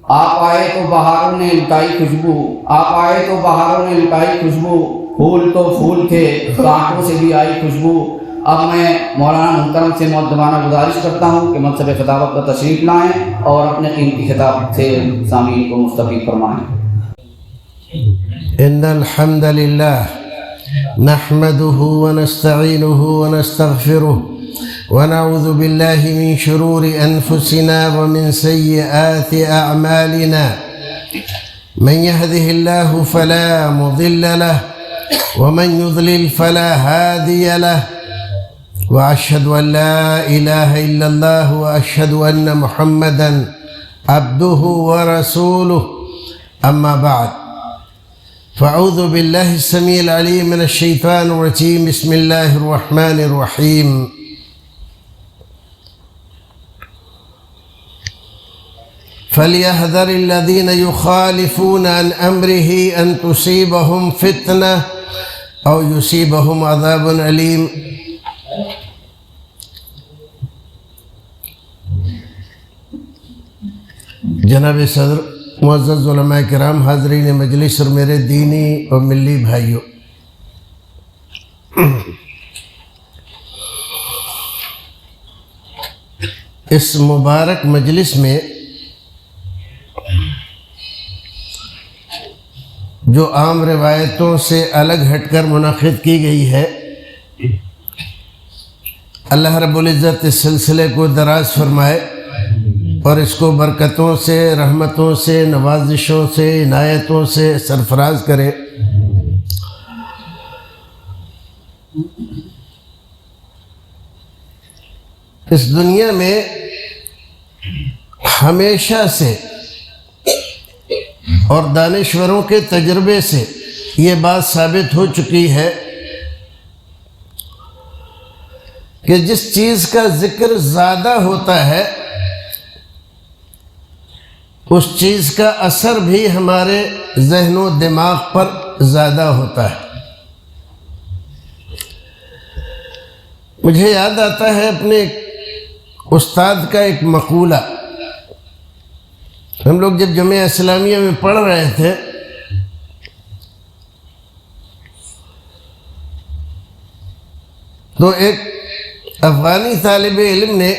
آپ آئے تو بہاروں نے لٹائی خوشبو، آپ آئے تو بہاروں نے لٹائی خوشبو، پھول تو پھول تھے کانٹوں سے بھی آئی خوشبو۔ اب میں مولانا محترم سے مؤدبانہ گزارش کرتا ہوں کہ منصب خطابت پر تشریف لائیں اور اپنے قیمتی خطاب سے سامعین کو مستفید فرمائیں۔ ان الحمد للہ نحمده ونستعینه ونستغفره ونعوذ بالله من شرور انفسنا ومن سیئات اعمالنا من يهده الله فلا مضل له ومن يضلل فلا هادي له واشهد ان لا اله الا الله واشهد ان محمدا عبده ورسوله اما بعد فاعوذ بالله السميع العليم من الشيطان الرجيم بسم الله الرحمن الرحيم فليحذر الذين يخالفون عن امره ان تصيبهم فتنه او يصيبهم عذاب اليم۔ جناب صدر، معزز علماء کرام، حاضرین مجلس اور میرے دینی اور ملی بھائیوں، اس مبارک مجلس میں جو عام روایتوں سے الگ ہٹ کر منعقد کی گئی ہے، اللہ رب العزت اس سلسلے کو دراز فرمائے اور اس کو برکتوں سے، رحمتوں سے، نوازشوں سے، عنایتوں سے سرفراز کرے۔ اس دنیا میں ہمیشہ سے اور دانشوروں کے تجربے سے یہ بات ثابت ہو چکی ہے کہ جس چیز کا ذکر زیادہ ہوتا ہے اس چیز کا اثر بھی ہمارے ذہن و دماغ پر زیادہ ہوتا ہے۔ مجھے یاد آتا ہے اپنے استاد کا ایک مقولہ۔ ہم لوگ جب جامعہ اسلامیہ میں پڑھ رہے تھے تو ایک افغانی طالب علم نے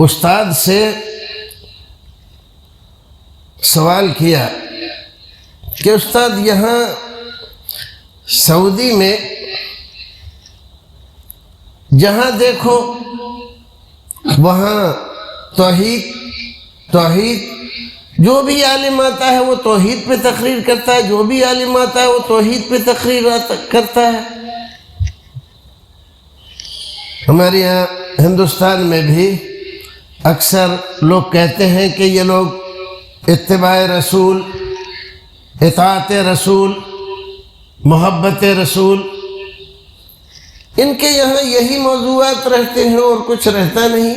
استاد سے سوال کیا کہ استاد، یہاں سعودی میں جہاں دیکھو وہاں توحید جو بھی عالم آتا ہے وہ توحید پہ تقریر کرتا ہے، جو بھی عالم آتا ہے وہ توحید پہ تقریر کرتا ہے۔ ہمارے یہاں ہندوستان میں بھی اکثر لوگ کہتے ہیں کہ یہ لوگ اتباع رسول، اطاعت رسول، محبت رسول، ان کے یہاں یہی موضوعات رہتے ہیں اور کچھ رہتا نہیں۔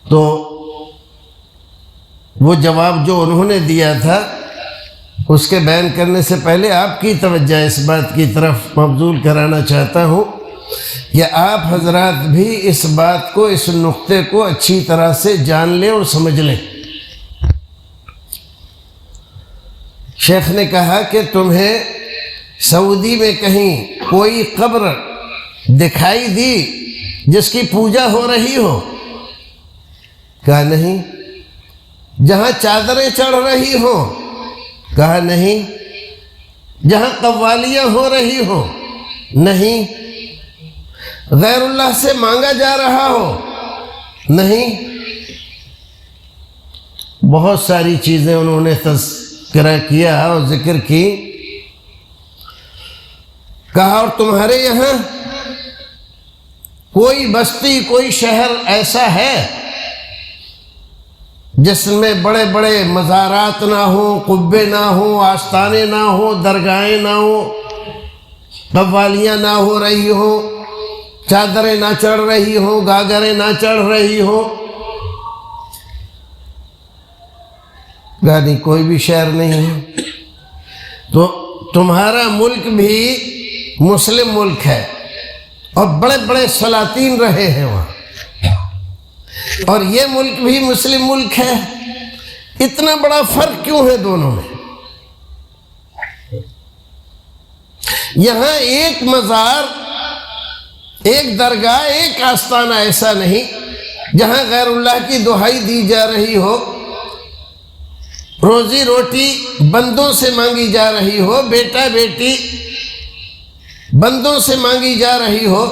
تو وہ جواب جو انہوں نے دیا تھا اس کے بیان کرنے سے پہلے آپ کی توجہ اس بات کی طرف مبذول کرانا چاہتا ہوں کہ آپ حضرات بھی اس بات کو، اس نقطے کو اچھی طرح سے جان لیں اور سمجھ لیں۔ شیخ نے کہا کہ تمہیں سعودی میں کہیں کوئی قبر دکھائی دی جس کی پوجا ہو رہی ہو؟ کہا نہیں۔ جہاں چادریں چڑھ رہی ہوں؟ کہا نہیں۔ جہاں قوالیاں ہو رہی ہوں؟ نہیں۔ غیر اللہ سے مانگا جا رہا ہو؟ نہیں۔ بہت ساری چیزیں انہوں نے تذکرہ کیا اور ذکر کی۔ کہا اور تمہارے یہاں کوئی بستی، کوئی شہر ایسا ہے جس میں بڑے بڑے مزارات نہ ہوں، قبے نہ ہوں، آستانے نہ ہوں، درگاہیں نہ ہوں، قوالیاں نہ ہو رہی ہوں، چادریں نہ چڑھ رہی ہوں، گاگریں نہ چڑھ رہی ہوں؟ نہیں، کوئی بھی شہر نہیں ہے۔ تو تمہارا ملک بھی مسلم ملک ہے اور بڑے بڑے سلاطین رہے ہیں وہاں، اور یہ ملک بھی مسلم ملک ہے، اتنا بڑا فرق کیوں ہے دونوں میں؟ یہاں ایک مزار، ایک درگاہ، ایک آستانہ ایسا نہیں جہاں غیر اللہ کی دہائی دی جا رہی ہو، روزی روٹی بندوں سے مانگی جا رہی ہو، بیٹا بیٹی بندوں سے مانگی جا رہی ہو،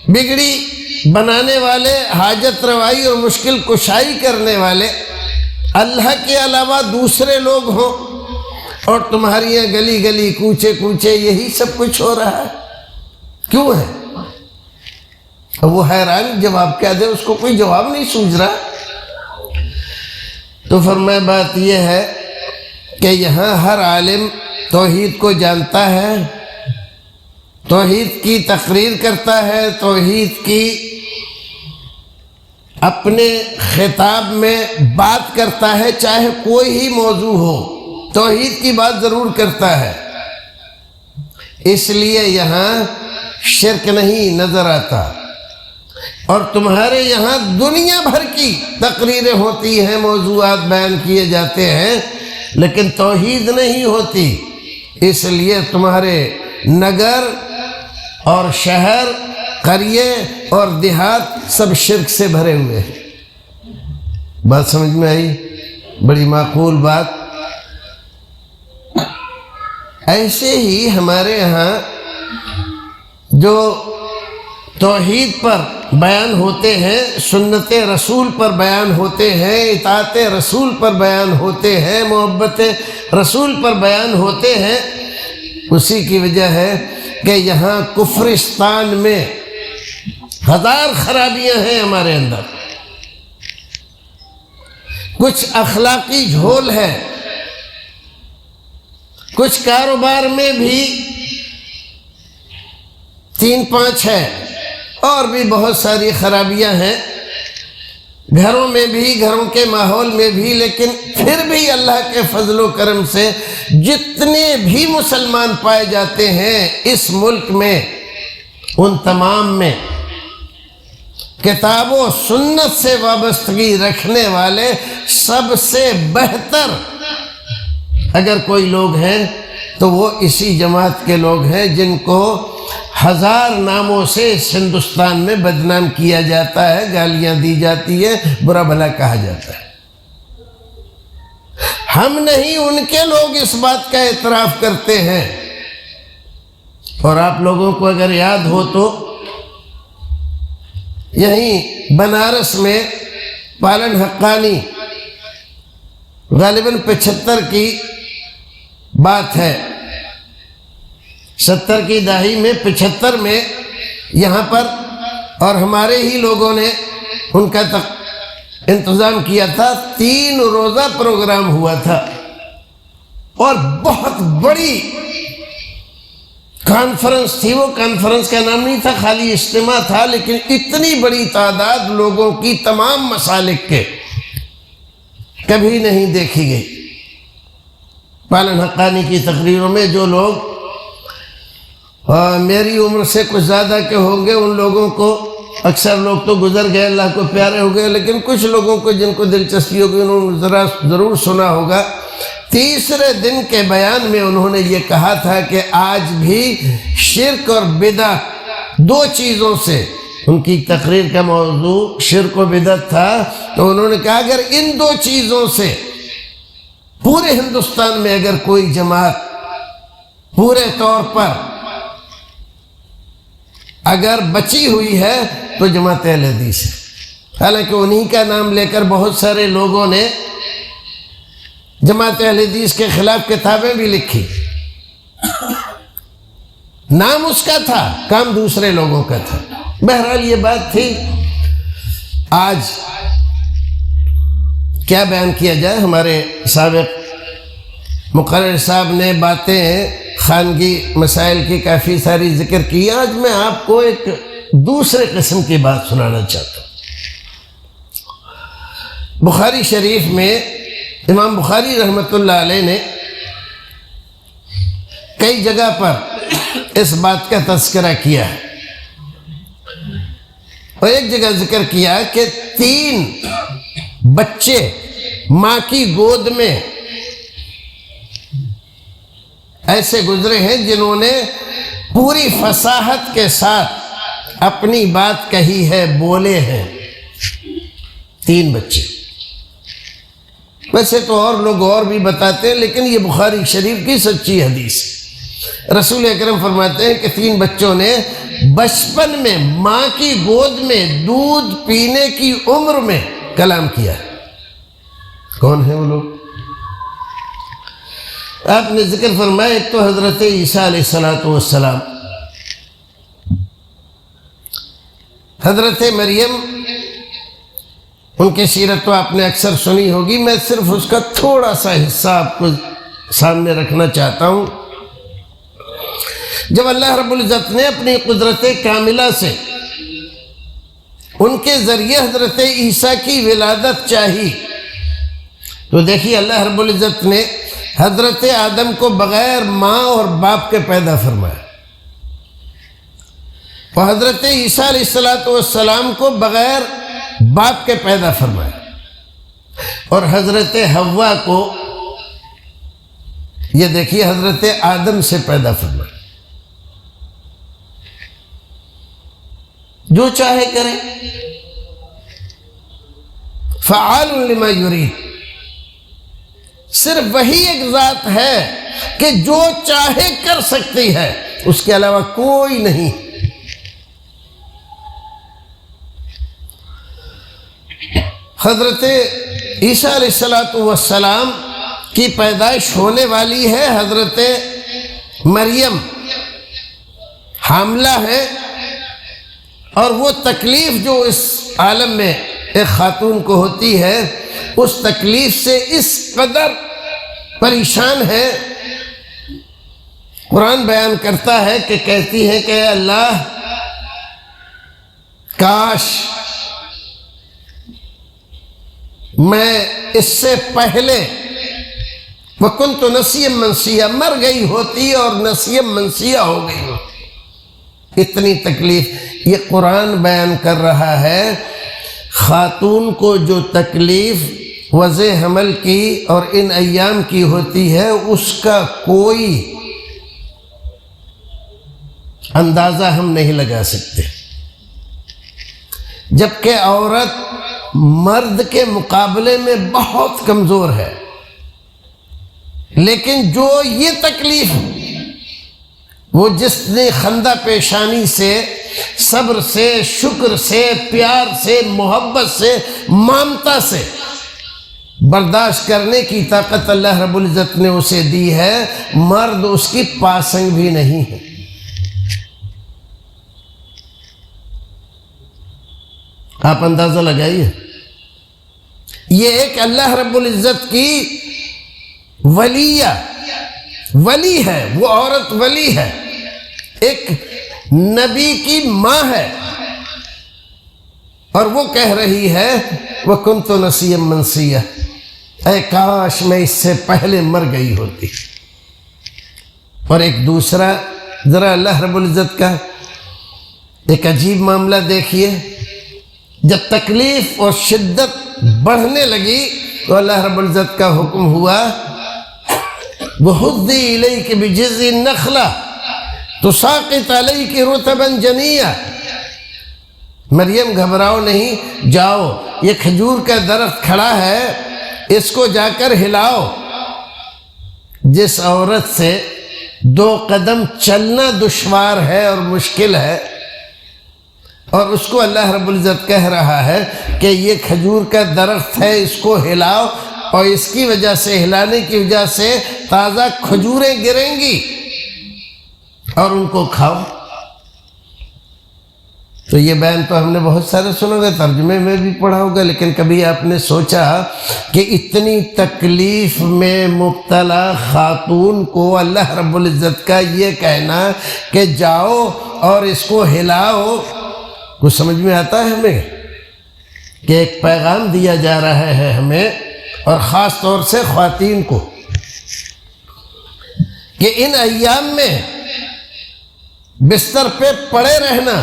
بگڑی بنانے والے، حاجت روائی اور مشکل کشائی کرنے والے اللہ کے علاوہ دوسرے لوگ ہوں، اور تمہاری یہاں گلی گلی کوچے کوچے یہی سب کچھ ہو رہا ہے، کیوں ہے؟ اب وہ حیران جواب کیا دے، اس کو کوئی جواب نہیں سوچ رہا۔ تو فرمایا بات یہ ہے کہ یہاں ہر عالم توحید کو جانتا ہے، توحید کی تقریر کرتا ہے، توحید کی اپنے خطاب میں بات کرتا ہے، چاہے کوئی ہی موضوع ہو توحید کی بات ضرور کرتا ہے، اس لیے یہاں شرک نہیں نظر آتا۔ اور تمہارے یہاں دنیا بھر کی تقریریں ہوتی ہیں، موضوعات بیان کیے جاتے ہیں، لیکن توحید نہیں ہوتی، اس لیے تمہارے نگر اور شہر، قریے اور دیہات سب شرک سے بھرے ہوئے ہیں۔ بات سمجھ میں آئی؟ بڑی معقول بات۔ ایسے ہی ہمارے ہاں جو توحید پر بیان ہوتے ہیں، سنت رسول پر بیان ہوتے ہیں، اطاعت رسول پر بیان ہوتے ہیں، محبت رسول پر بیان ہوتے ہیں، اسی کی وجہ ہے کہ یہاں کفرستان میں ہزار خرابیاں ہیں ہمارے اندر، کچھ اخلاقی جھول ہے، کچھ کاروبار میں بھی 3-5 ہے، اور بھی بہت ساری خرابیاں ہیں، گھروں میں بھی، گھروں کے ماحول میں بھی، لیکن پھر بھی اللہ کے فضل و کرم سے جتنے بھی مسلمان پائے جاتے ہیں اس ملک میں، ان تمام میں کتاب و سنت سے وابستگی رکھنے والے سب سے بہتر اگر کوئی لوگ ہیں تو وہ اسی جماعت کے لوگ ہیں جن کو ہزار ناموں سے اس ہندوستان میں بدنام کیا جاتا ہے، گالیاں دی جاتی ہے، برا بھلا کہا جاتا ہے۔ ہم نہیں، ان کے لوگ اس بات کا اعتراف کرتے ہیں۔ اور آپ لوگوں کو اگر یاد ہو تو یہیں بنارس میں پالن حقانی، غالباً 75 کی بات ہے، 70 کی دہائی میں، 75 میں یہاں پر، اور ہمارے ہی لوگوں نے ان کا انتظام کیا تھا، 3 روزہ پروگرام ہوا تھا، اور بہت بڑی کانفرنس تھی۔ وہ کانفرنس کا نام نہیں تھا، خالی اجتماع تھا، لیکن اتنی بڑی تعداد لوگوں کی تمام مسالک کے کبھی نہیں دیکھی گئی۔ پالن حقانی کی تقریروں میں جو لوگ میری عمر سے کچھ زیادہ کے ہوں گے، ان لوگوں کو، اکثر لوگ تو گزر گئے، اللہ کو پیارے ہو گئے، لیکن کچھ لوگوں کو جن کو دلچسپی ہوگی انہوں نے ضرور سنا ہوگا۔ تیسرے دن کے بیان میں انہوں نے یہ کہا تھا کہ آج بھی شرک اور بدعت 2 چیزوں سے، ان کی تقریر کا موضوع شرک و بدعت تھا، تو انہوں نے کہا اگر ان 2 چیزوں سے پورے ہندوستان میں اگر کوئی جماعت پورے طور پر اگر بچی ہوئی ہے تو جماعت اہل حدیث ہے۔ حالانکہ انہی کا نام لے کر بہت سارے لوگوں نے جماعت اہل حدیث کے خلاف کتابیں بھی لکھی، نام اس کا تھا، کام دوسرے لوگوں کا تھا۔ بہرحال یہ بات تھی۔ آج کیا بیان کیا جائے؟ ہمارے سابق مقرر صاحب نے باتیں خانگی مسائل کی کافی ساری ذکر کی۔ آج میں آپ کو ایک دوسرے قسم کی بات سنانا چاہتا ہوں۔ بخاری شریف میں امام بخاری رحمۃ اللہ علیہ نے کئی جگہ پر اس بات کا تذکرہ کیا ہے، اور ایک جگہ ذکر کیا کہ 3 بچے ماں کی گود میں ایسے گزرے ہیں جنہوں نے پوری فصاحت کے ساتھ اپنی بات کہی ہے، بولے ہیں۔ 3 بچے، ویسے تو اور لوگ اور بھی بتاتے ہیں، لیکن یہ بخاری شریف کی سچی حدیث ہے۔ رسول اکرم فرماتے ہیں کہ 3 بچوں نے بچپن میں ماں کی گود میں دودھ پینے کی عمر میں کلام کیا ہے۔ کون ہیں وہ لوگ؟ آپ نے ذکر فرمایا، ایک تو حضرت عیسیٰ علیہ السلام، حضرت مریم، ان کی سیرت تو آپ نے اکثر سنی ہوگی، میں صرف اس کا تھوڑا سا حصہ آپ کو سامنے رکھنا چاہتا ہوں۔ جب اللہ رب العزت نے اپنی قدرت کاملہ سے ان کے ذریعے حضرت عیسیٰ کی ولادت چاہی، تو دیکھیے اللہ رب العزت نے حضرت آدم کو بغیر ماں اور باپ کے پیدا فرمایا، اور حضرت عیسیٰ علیہ السلام کو بغیر باپ کے پیدا فرمایا، اور حضرت حوا کو یہ دیکھیے حضرت آدم سے پیدا فرمایا۔ جو چاہے کرے، فعال لما یرید، صرف وہی ایک ذات ہے کہ جو چاہے کر سکتی ہے، اس کے علاوہ کوئی نہیں۔ حضرت عیسیٰ علیہ السلام کی پیدائش ہونے والی ہے، حضرت مریم حاملہ ہے، اور وہ تکلیف جو اس عالم میں ایک خاتون کو ہوتی ہے، اس تکلیف سے اس قدر پریشان ہے، قرآن بیان کرتا ہے کہ کہتی ہے کہ اے اللہ، کاش میں اس سے پہلے وَكُنْتُ نَسِيًّا مَنْسِيًّا مر گئی ہوتی اور نسیًا منسیہ ہو گئی ہوتی۔ اتنی تکلیف یہ قرآن بیان کر رہا ہے۔ خاتون کو جو تکلیف وضع حمل کی اور ان ایام کی ہوتی ہے، اس کا کوئی اندازہ ہم نہیں لگا سکتے، جبکہ عورت مرد کے مقابلے میں بہت کمزور ہے، لیکن جو یہ تکلیف وہ جس نے خندہ پیشانی سے، صبر سے، شکر سے، پیار سے، محبت سے، مامتا سے برداشت کرنے کی طاقت اللہ رب العزت نے اسے دی ہے، مرد اس کی پاسنگ بھی نہیں ہے۔ آپ اندازہ لگائیے، یہ ایک اللہ رب العزت کی ولی ہے، وہ عورت ولی ہے، ایک نبی کی ماں ہے، اور وہ کہہ رہی ہے وَكُنْتُ نَسِيًّا مَنْسِيًّا، اے کاش میں اس سے پہلے مر گئی ہوتی۔ اور ایک دوسرا ذرا اللہ رب العزت کا ایک عجیب معاملہ دیکھیے، جب تکلیف اور شدت بڑھنے لگی تو اللہ رب العزت کا حکم ہوا وَهُدِّي إِلَيْكِ بِجِذْعِ النَّخْلَةِ تُسَاقِطْ عَلَيْكِ رُطَبًا جَنِيًّا، مریم گھبراؤ نہیں، جاؤ یہ کھجور کا درخت کھڑا ہے، اس کو جا کر ہلاؤ۔ جس عورت سے 2 قدم چلنا دشوار ہے اور مشکل ہے، اور اس کو اللہ رب العزت کہہ رہا ہے کہ یہ کھجور کا درخت ہے، اس کو ہلاؤ، اور اس کی وجہ سے، ہلانے کی وجہ سے تازہ کھجوریں گریں گی اور ان کو کھاؤ۔ تو یہ بیان تو ہم نے بہت سارے سنا گا، ترجمے میں بھی پڑھا ہوگا، لیکن کبھی آپ نے سوچا کہ اتنی تکلیف میں مبتلا خاتون کو اللہ رب العزت کا یہ کہنا کہ جاؤ اور اس کو ہلاؤ، کچھ سمجھ میں آتا ہے ہمیں کہ ایک پیغام دیا جا رہا ہے ہمیں، اور خاص طور سے خواتین کو، کہ ان ایام میں بستر پہ پڑے رہنا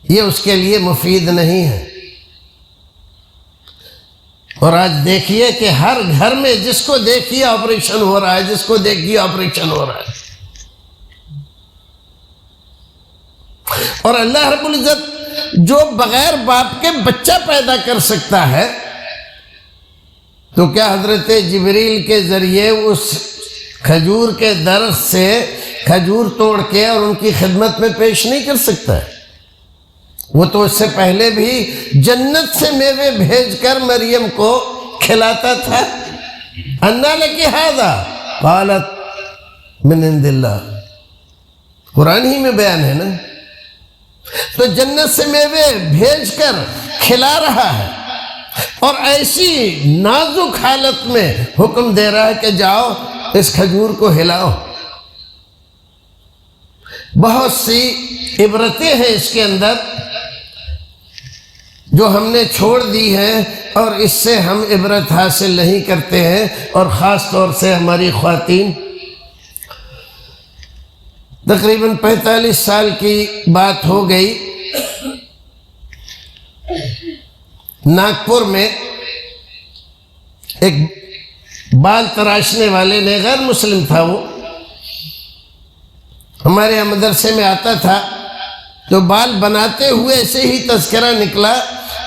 یہ اس کے لیے مفید نہیں ہے۔ اور آج دیکھیے کہ ہر گھر میں جس کو دیکھیے آپریشن ہو رہا ہے، جس کو دیکھیے آپریشن ہو رہا ہے۔ اور اللہ رب العزت جو بغیر باپ کے بچہ پیدا کر سکتا ہے، تو کیا حضرت جبریل کے ذریعے اس کھجور کے درخت سے کھجور توڑ کے اور ان کی خدمت میں پیش نہیں کر سکتا ہے؟ وہ تو اس سے پہلے بھی جنت سے میوے بھیج کر مریم کو کھلاتا تھا۔ انا لکی ھذا قالت من عند اللہ، قرآن ہی میں بیان ہے نا۔ تو جنت سے میوے بھیج کر کھلا رہا ہے، اور ایسی نازک حالت میں حکم دے رہا ہے کہ جاؤ اس کھجور کو ہلاؤ۔ بہت سی عبرتیں ہیں اس کے اندر جو ہم نے چھوڑ دی ہیں، اور اس سے ہم عبرت حاصل نہیں کرتے ہیں، اور خاص طور سے ہماری خواتین۔ تقریباً 45 سال کی بات ہو گئی، ناگپور میں ایک بال تراشنے والے نے، غیر مسلم تھا وہ، ہمارے یہاں مدرسے میں آتا تھا، تو بال بناتے ہوئے ایسے ہی تذکرہ نکلا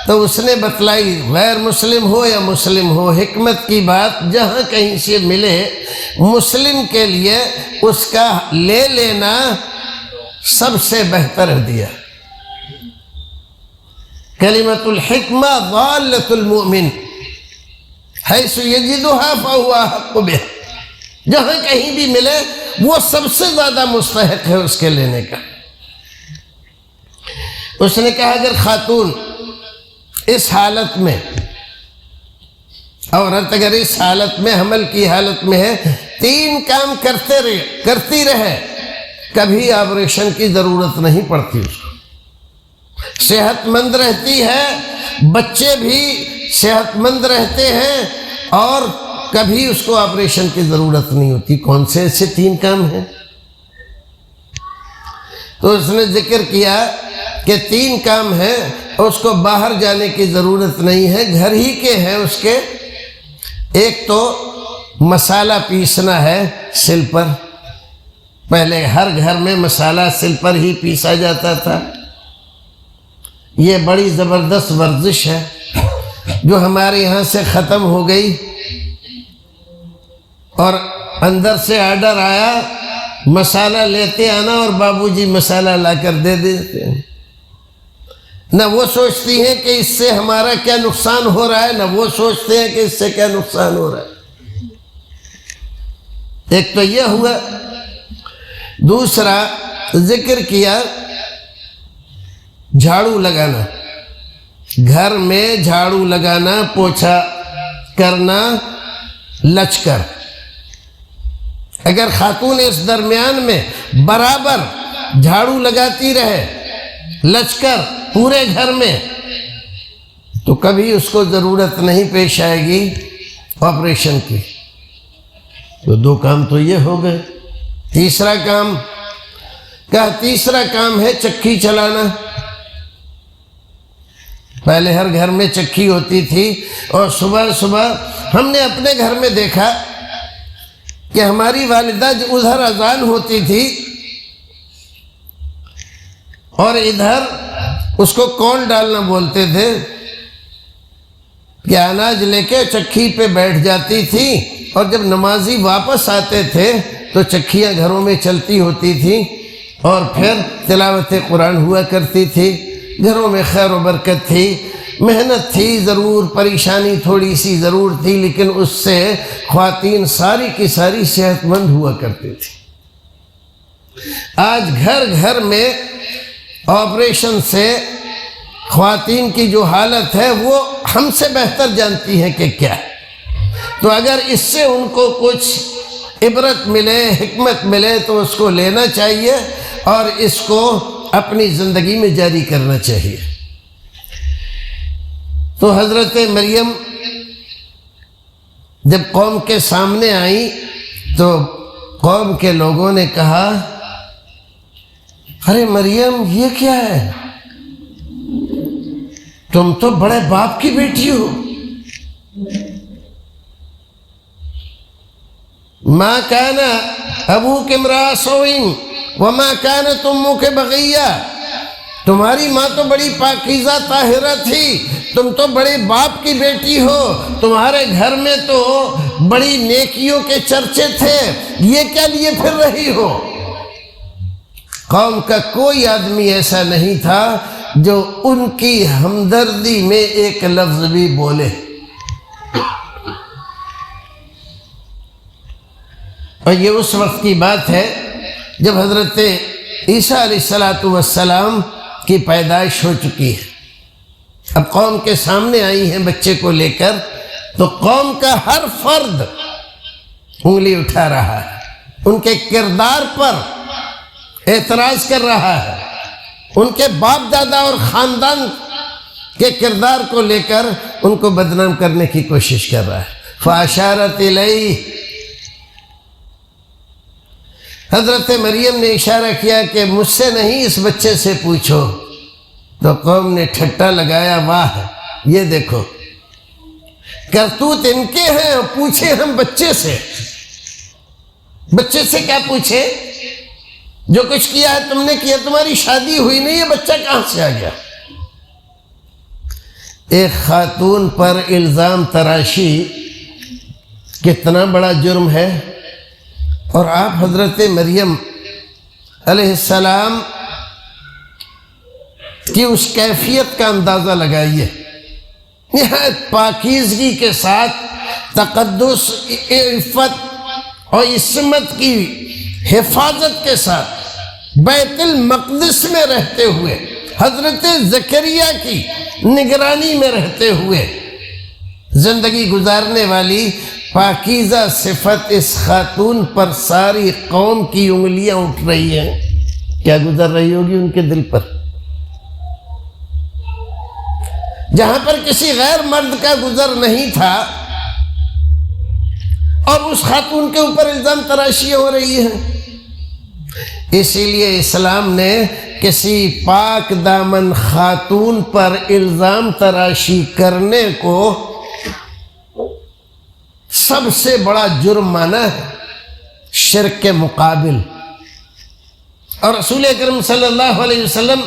تو اس نے بتلائی، غیر مسلم ہو یا مسلم ہو، حکمت کی بات جہاں کہیں سے ملے مسلم کے لیے اس کا لے لینا سب سے بہتر ہدیہ۔ کلمۃ الحکمہ ضالۃ المؤمن حیث یجدها فہو احق بها، جہاں کہیں بھی ملے وہ سب سے زیادہ مستحق ہے اس کے لینے کا۔ اس نے کہا اگر خاتون اس حالت میں، عورت اگر اس حالت میں، حمل کی حالت میں ہے، 3 کام کرتی رہے، کبھی آپریشن کی ضرورت نہیں پڑتی اس کو، صحت مند رہتی ہے، بچے بھی صحت مند رہتے ہیں، اور کبھی اس کو آپریشن کی ضرورت نہیں ہوتی۔ کون سے ایسے 3 کام ہیں؟ تو اس نے ذکر کیا کہ 3 کام ہیں، اس کو باہر جانے کی ضرورت نہیں ہے، گھر ہی کے ہیں اس کے۔ ایک تو مسالہ پیسنا ہے سل پر، پہلے ہر گھر میں مسالہ سل پر ہی پیسا جاتا تھا۔ یہ بڑی زبردست ورزش ہے جو ہمارے یہاں سے ختم ہو گئی، اور اندر سے آرڈر آیا مسالہ لیتے آنا، اور بابو جی مسالہ لا کر دے دیتے ہیں۔ نہ وہ سوچتی ہیں کہ اس سے ہمارا کیا نقصان ہو رہا ہے، نہ وہ سوچتے ہیں کہ اس سے کیا نقصان ہو رہا ہے۔ ایک تو یہ ہوا۔ دوسرا ذکر کیا جھاڑو لگانا، گھر میں جھاڑو لگانا، پوچھا کرنا، لچ کر۔ اگر خاتون اس درمیان میں برابر جھاڑو لگاتی رہے، لچ کر پورے گھر میں، تو کبھی اس کو ضرورت نہیں پیش آئے گی آپریشن کی۔ تو 2 کام تو یہ ہو گئے۔ تیسرا کام کہا، تیسرا کام ہے چکی چلانا۔ پہلے ہر گھر میں چکی ہوتی تھی، اور صبح صبح ہم نے اپنے گھر میں دیکھا کہ ہماری والدہ ادھر اذان ہوتی تھی اور ادھر اس کو کون ڈالنا بولتے تھے، کہ اناج لے کے چکی پہ بیٹھ جاتی تھی، اور جب نمازی واپس آتے تھے تو چکیاں گھروں میں چلتی ہوتی تھیں، اور پھر تلاوت قرآن ہوا کرتی تھی۔ گھروں میں خیر و برکت تھی، محنت تھی ضرور، پریشانی تھوڑی سی ضرور تھی، لیکن اس سے خواتین ساری کی ساری صحت مند ہوا کرتی تھی۔ آج گھر گھر میں آپریشن سے خواتین کی جو حالت ہے وہ ہم سے بہتر جانتی ہے کہ کیا ہے۔ تو اگر اس سے ان کو کچھ عبرت ملے، حکمت ملے، تو اس کو لینا چاہیے اور اس کو اپنی زندگی میں جاری کرنا چاہیے۔ تو حضرت مریم جب قوم کے سامنے آئیں تو قوم کے لوگوں نے کہا، ارے مریم یہ کیا ہے، تم تو بڑے باپ کی بیٹی ہو، ما كان ابوك امرأ سوء وما كانت امك بغيہ، تمہاری ماں تو بڑی پاکیزہ طاہرہ تھی، تم تو بڑے باپ کی بیٹی ہو، تمہارے گھر میں تو بڑی نیکیوں کے چرچے تھے، یہ کیا لیے پھر رہی ہو؟ قوم کا کوئی آدمی ایسا نہیں تھا جو ان کی ہمدردی میں ایک لفظ بھی بولے۔ اور یہ اس وقت کی بات ہے جب حضرت عیسیٰ علیہ السلام کی پیدائش ہو چکی ہے۔ اب قوم کے سامنے آئی ہیں بچے کو لے کر، تو قوم کا ہر فرد انگلی اٹھا رہا ہے، ان کے کردار پر اعتراض کر رہا ہے، ان کے باپ دادا اور خاندان کے کردار کو لے کر ان کو بدنام کرنے کی کوشش کر رہا ہے۔ فاشارت الیہ، حضرت مریم نے اشارہ کیا کہ مجھ سے نہیں، اس بچے سے پوچھو۔ تو قوم نے ٹھٹا لگایا، واہ یہ دیکھو کرتوت ان کے ہیں، پوچھے ہم بچے سے؟ بچے سے کیا پوچھے؟ جو کچھ کیا ہے تم نے کیا، تمہاری شادی ہوئی نہیں، یہ بچہ کہاں سے آ گیا؟ ایک خاتون پر الزام تراشی کتنا بڑا جرم ہے، اور آپ حضرت مریم علیہ السلام کی اس کیفیت کا اندازہ لگائیے، نہایت پاکیزگی کے ساتھ، تقدس، عفت اور عصمت کی حفاظت کے ساتھ بیت المقدس میں رہتے ہوئے، حضرت زکریا کی نگرانی میں رہتے ہوئے زندگی گزارنے والی پاکیزہ صفت اس خاتون پر ساری قوم کی انگلیاں اٹھ رہی ہیں، کیا گزر رہی ہوگی ان کے دل پر؟ جہاں پر کسی غیر مرد کا گزر نہیں تھا اور اس خاتون کے اوپر الزام تراشی ہو رہی ہے۔ اسی لیے اسلام نے کسی پاک دامن خاتون پر الزام تراشی کرنے کو سب سے بڑا جرم مانا ہے، شرک کے مقابل۔ اور رسول اکرم صلی اللہ علیہ وسلم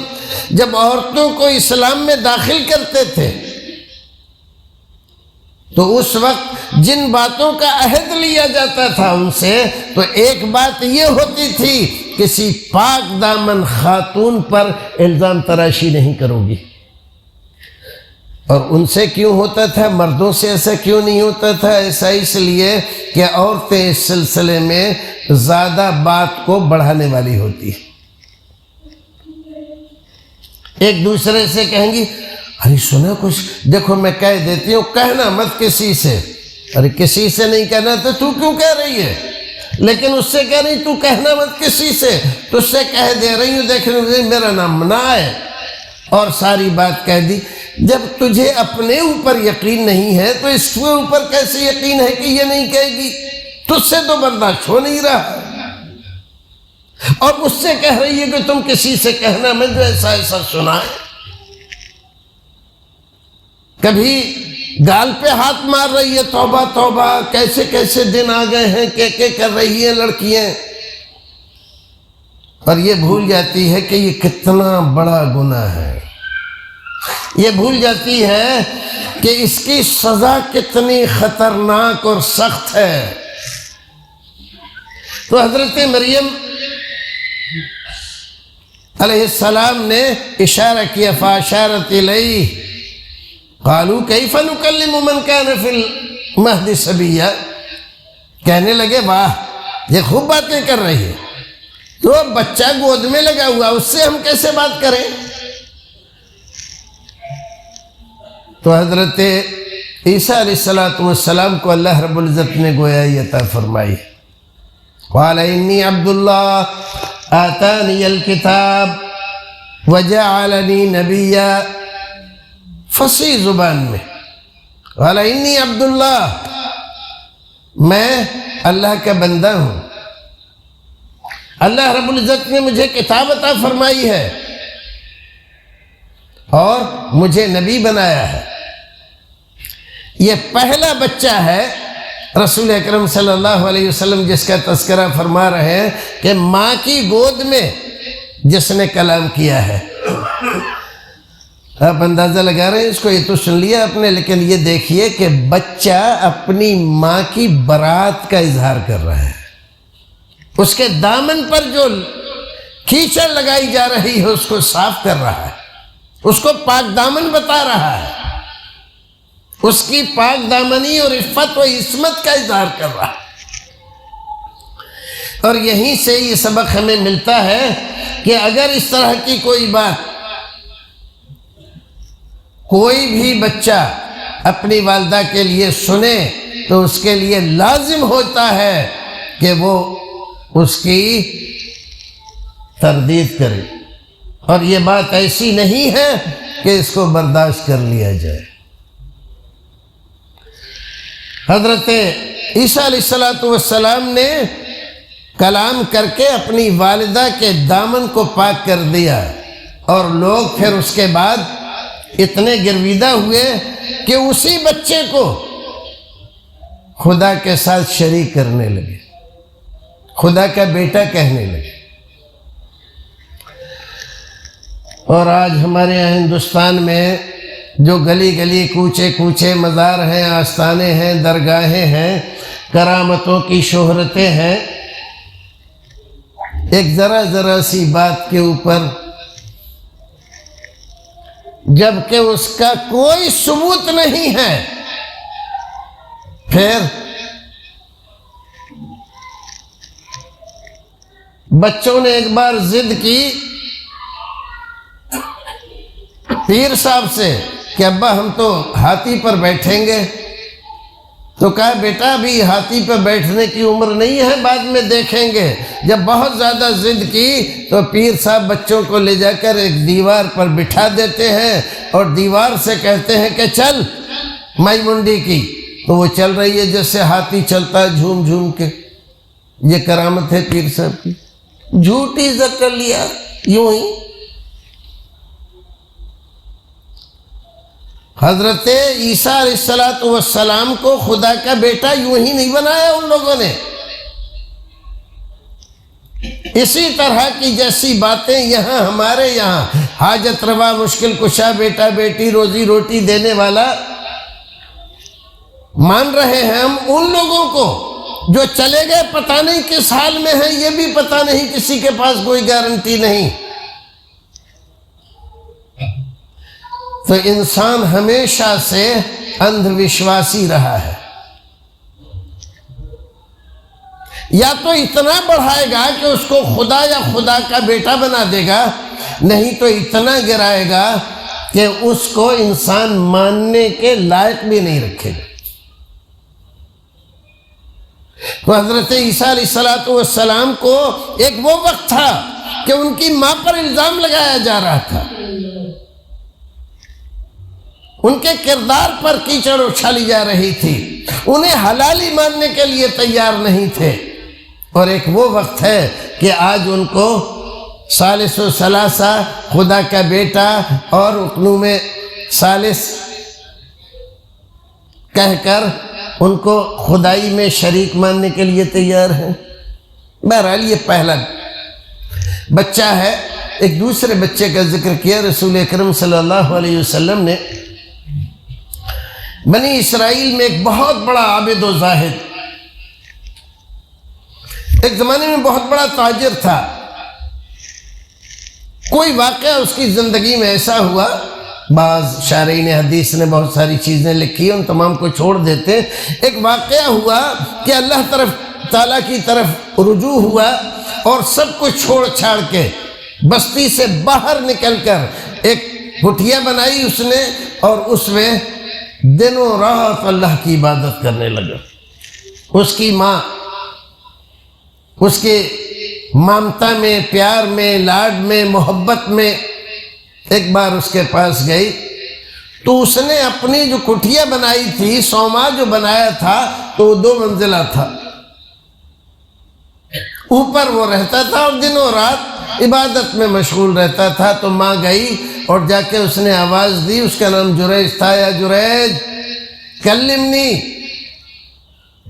جب عورتوں کو اسلام میں داخل کرتے تھے تو اس وقت جن باتوں کا عہد لیا جاتا تھا ان سے، تو ایک بات یہ ہوتی تھی، کسی پاک دامن خاتون پر الزام تراشی نہیں کرو گی۔ اور ان سے کیوں ہوتا تھا؟ مردوں سے ایسا کیوں نہیں ہوتا تھا؟ ایسا اس لیے کہ عورتیں اس سلسلے میں زیادہ بات کو بڑھانے والی ہوتی ہیں، ایک دوسرے سے کہیں گی، ارے سنا کچھ، دیکھو میں کہہ دیتی ہوں، کہنا مت کسی سے۔ ارے کسی سے نہیں کہنا تو کیوں کہہ رہی ہے؟ لیکن اس سے کہہ رہی تو کہنا مت کسی سے، تو اس سے کہہ دے رہی ہوں، دیکھ میرا نام نہ آئے، اور ساری بات کہہ دی۔ جب تجھے اپنے اوپر یقین نہیں ہے تو اس کے اوپر کیسے یقین ہے کہ یہ نہیں کہے گی؟ تجھ سے تو برداشت ہو نہیں رہا، اور اس سے کہہ رہی ہے کہ تم کسی سے کہنا میں جو ایسا ایسا سنا ہے۔ کبھی گال پہ ہاتھ مار رہی ہے، توبہ توبہ، کیسے کیسے دن آ گئے ہیں، کہ کر رہی ہیں لڑکیاں، اور یہ بھول جاتی ہے کہ یہ کتنا بڑا گناہ ہے، یہ بھول جاتی ہے کہ اس کی سزا کتنی خطرناک اور سخت ہے۔ تو حضرت مریم علیہ السلام نے اشارہ کیا، فاشارت الیہ، قالوا کیف نکلم من کان فی المہد صبیا، کہنے لگے واہ یہ خوب باتیں کر رہی ہے، تو بچہ گود میں لگا ہوا، اس سے ہم کیسے بات کریں؟ تو حضرت عیسیٰ علیہ السلام کو اللہ رب العزت نے گویا عطا فرمائی، قال انی عبد اللہ آتانی الکتاب وجعلنی نبیا، فصیح زبان میں قال انی عبد اللہ، میں اللہ کا بندہ ہوں، اللہ رب العزت نے مجھے کتاب عطا فرمائی ہے اور مجھے نبی بنایا ہے۔ یہ پہلا بچہ ہے رسول اکرم صلی اللہ علیہ وسلم جس کا تذکرہ فرما رہے ہیں کہ ماں کی گود میں جس نے کلام کیا ہے. آپ اندازہ لگا رہے ہیں اس کو، یہ تو سن لیا آپ نے، لیکن یہ دیکھیے کہ بچہ اپنی ماں کی برات کا اظہار کر رہا ہے. اس کے دامن پر جو کیچڑ لگائی جا رہی ہے اس کو صاف کر رہا ہے، اس کو پاک دامن بتا رہا ہے، اس کی پاک دامنی اور عفت و عصمت کا اظہار کر رہا ہے. اور یہیں سے یہ سبق ہمیں ملتا ہے کہ اگر اس طرح کی کوئی بات کوئی بھی بچہ اپنی والدہ کے لیے سنے تو اس کے لیے لازم ہوتا ہے کہ وہ اس کی تردید کرے، اور یہ بات ایسی نہیں ہے کہ اس کو برداشت کر لیا جائے. حضرت عیسیٰ علیہ السلام نے کلام کر کے اپنی والدہ کے دامن کو پاک کر دیا، اور لوگ پھر اس کے بعد اتنے گرویدہ ہوئے کہ اسی بچے کو خدا کے ساتھ شریک کرنے لگے، خدا کا بیٹا کہنے لگے. اور آج ہمارے یہاں ہندوستان میں جو گلی گلی کوچے کوچے مزار ہیں، آستانے ہیں، درگاہیں ہیں، کرامتوں کی شہرتیں ہیں، ایک ذرا ذرا سی بات کے اوپر جبکہ اس کا کوئی ثبوت نہیں ہے، پھر بچوں نے ایک بار ضد کی پیر صاحب سے کہ ابا ہم تو ہاتھی پر بیٹھیں گے، تو کہا بیٹا ابھی ہاتھی پر بیٹھنے کی عمر نہیں ہے، بعد میں دیکھیں گے. جب بہت زیادہ ضد کی تو پیر صاحب بچوں کو لے جا کر ایک دیوار پر بٹھا دیتے ہیں اور دیوار سے کہتے ہیں کہ چل مائی منڈی کی، تو وہ چل رہی ہے جیسے ہاتھی چلتا ہے جھوم جھوم کے. یہ کرامت ہے پیر صاحب کی. جھوٹی عزت کر لیا یوں ہی. حضرت عیسیٰ علیہ السلام کو خدا کا بیٹا یوں ہی نہیں بنایا ان لوگوں نے. اسی طرح کی جیسی باتیں یہاں ہمارے یہاں حاجت روا، مشکل کشا، بیٹا بیٹی، روزی روٹی دینے والا مان رہے ہیں ہم ان لوگوں کو جو چلے گئے پتہ نہیں کس حال میں ہیں، یہ بھی پتہ نہیں، کسی کے پاس کوئی گارنٹی نہیں. تو انسان ہمیشہ سے اندھ وشواسی رہا ہے. یا تو اتنا بڑھائے گا کہ اس کو خدا یا خدا کا بیٹا بنا دے گا، نہیں تو اتنا گرائے گا کہ اس کو انسان ماننے کے لائق بھی نہیں رکھے گا. تو حضرت عیسیٰ علیہ السلام کو ایک وہ وقت تھا کہ ان کی ماں پر الزام لگایا جا رہا تھا، ان کے کردار پر کیچڑ اچھالی جا رہی تھی، انہیں حلالی ماننے کے لیے تیار نہیں تھے. اور ایک وہ وقت ہے کہ آج ان کو ثالث و ثلاثہ، خدا کا بیٹا اور اقنوم ثالث کہہ کر ان کو خدائی میں شریک ماننے کے لیے تیار ہیں. بہرحال یہ پہلا بچہ ہے. ایک دوسرے بچے کا ذکر کیا رسول اکرم صلی اللہ علیہ وسلم نے. بنی اسرائیل میں ایک بہت بڑا عابد و زاہد، ایک زمانے میں بہت بڑا تاجر تھا. کوئی واقعہ اس کی زندگی میں ایسا ہوا، بعض شارحین حدیث نے بہت ساری چیزیں لکھی، ان تمام کو چھوڑ دیتے. ایک واقعہ ہوا کہ اللہ تعالیٰ کی طرف رجوع ہوا اور سب کو چھوڑ چھاڑ کے بستی سے باہر نکل کر ایک ہٹیا بنائی اس نے، اور اس میں دن و رات اللہ کی عبادت کرنے لگا. اس کی ماں اس کے مامتا میں، پیار میں، لاڈ میں، محبت میں ایک بار اس کے پاس گئی تو اس نے اپنی جو کٹھیا بنائی تھی، سوما جو بنایا تھا، تو وہ 2 منزلہ تھا. اوپر وہ رہتا تھا اور دنوں رات عبادت میں مشغول رہتا تھا. تو ماں گئی اور جا کے اس نے آواز دی، اس کا نام جریج تھا. یا جریج کلمنی،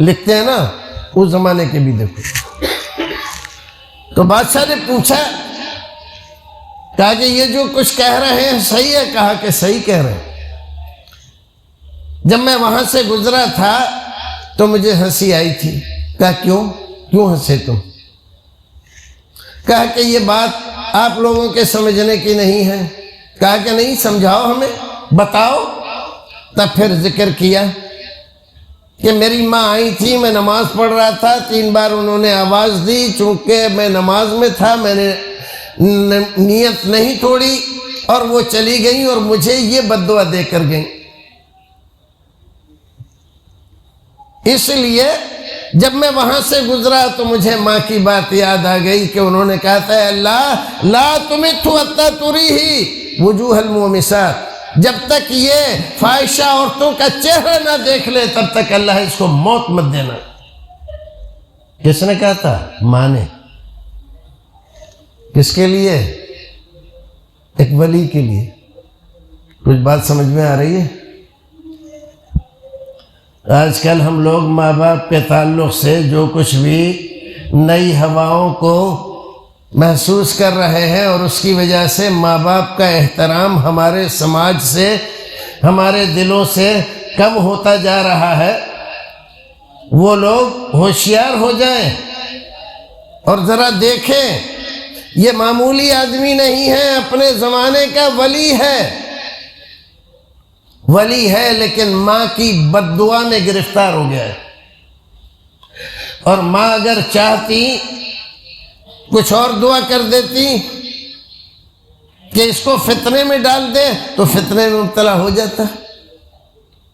لکھتے ہیں نا اس زمانے کے بھی دیکھو۔ تو بادشاہ نے پوچھا، کہا کہ یہ جو کچھ کہہ رہے ہیں صحیح ہے؟ کہا کہ صحیح کہہ رہے ہیں۔ جب میں وہاں سے گزرا تھا تو مجھے ہنسی آئی تھی۔ کہا کیوں ہنسے تم؟ کہا کہ یہ بات آپ لوگوں کے سمجھنے کی نہیں ہے۔ کہا کہ نہیں، سمجھاؤ ہمیں، بتاؤ۔ تب پھر ذکر کیا کہ میری ماں آئی تھی، میں نماز پڑھ رہا تھا، 3 بار انہوں نے آواز دی، چونکہ میں نماز میں تھا میں نے نیت نہیں توڑی، اور وہ چلی گئیں اور مجھے یہ بد دعا دے کر گئیں۔ اس لیے جب میں وہاں سے گزرا تو مجھے ماں کی بات یاد آ گئی کہ انہوں نے کہا تھا، اللہ لا تمتھو حتی تریہ وجوہ المومسات، جب تک یہ فاحشہ عورتوں کا چہرہ نہ دیکھ لے تب تک اللہ اس کو موت مت دینا۔ کس نے کہا تھا؟ ماں نے۔ کس کے لیے؟ ایک ولی کے لیے۔ کچھ بات سمجھ میں آ رہی ہے؟ آج کل ہم لوگ ماں باپ کے تعلق سے جو کچھ بھی نئی ہواؤں کو محسوس کر رہے ہیں، اور اس کی وجہ سے ماں باپ کا احترام ہمارے سماج سے، ہمارے دلوں سے کم ہوتا جا رہا ہے، وہ لوگ ہوشیار ہو جائیں اور ذرا دیکھیں یہ معمولی آدمی نہیں ہے، اپنے زمانے کا ولی ہے۔ ولی ہے لیکن ماں کی بد دعا میں گرفتار ہو گیا ہے، اور ماں اگر چاہتی کچھ اور دعا کر دیتی کہ اس کو فتنے میں ڈال دے تو فتنے میں مبتلا ہو جاتا۔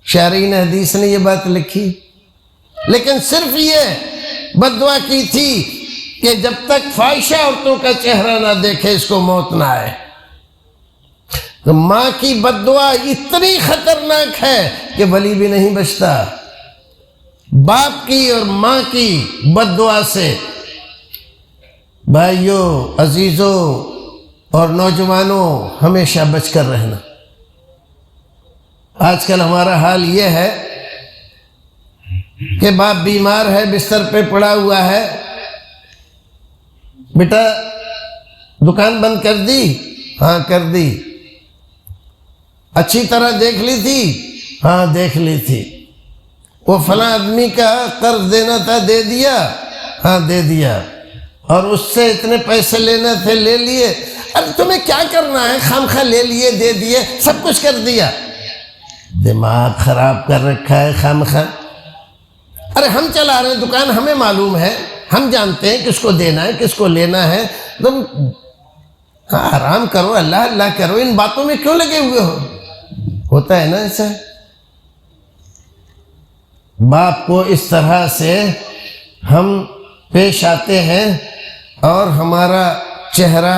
شارحین حدیث نے یہ بات لکھی، لیکن صرف یہ بد دعا کی تھی کہ جب تک فاحشہ عورتوں کا چہرہ نہ دیکھے اس کو موت نہ آئے۔ تو ماں کی بد دعا اتنی خطرناک ہے کہ ولی بھی نہیں بچتا۔ باپ کی اور ماں کی بد دعا سے بھائیوں، عزیزوں اور نوجوانوں ہمیشہ بچ کر رہنا۔ آج کل ہمارا حال یہ ہے کہ باپ بیمار ہے، بستر پہ پڑا ہوا ہے، بیٹا دکان بند کر دی؟ ہاں کر دی۔ اچھی طرح دیکھ لی تھی؟ ہاں دیکھ لی تھی۔ وہ فلاں آدمی کا قرض دینا تھا، دے دیا؟ ہاں دے دیا۔ اور اس سے اتنے پیسے لینا تھے، لے لیے؟ ارے تمہیں کیا کرنا ہے، خامخواہ لے لیے، دے دیے، سب کچھ کر دیا۔ دماغ خراب کر رکھا ہے خامخواہ۔ ارے ہم چلا رہے ہیں دکان، ہمیں معلوم ہے، ہم جانتے ہیں کس کو دینا ہے کس کو لینا ہے، تم آرام کرو، اللہ اللہ کرو، ان باتوں میں کیوں لگے ہوئے ہو؟ ہوتا ہے نا ایسا۔ باپ کو اس طرح سے ہم پیش آتے ہیں اور ہمارا چہرہ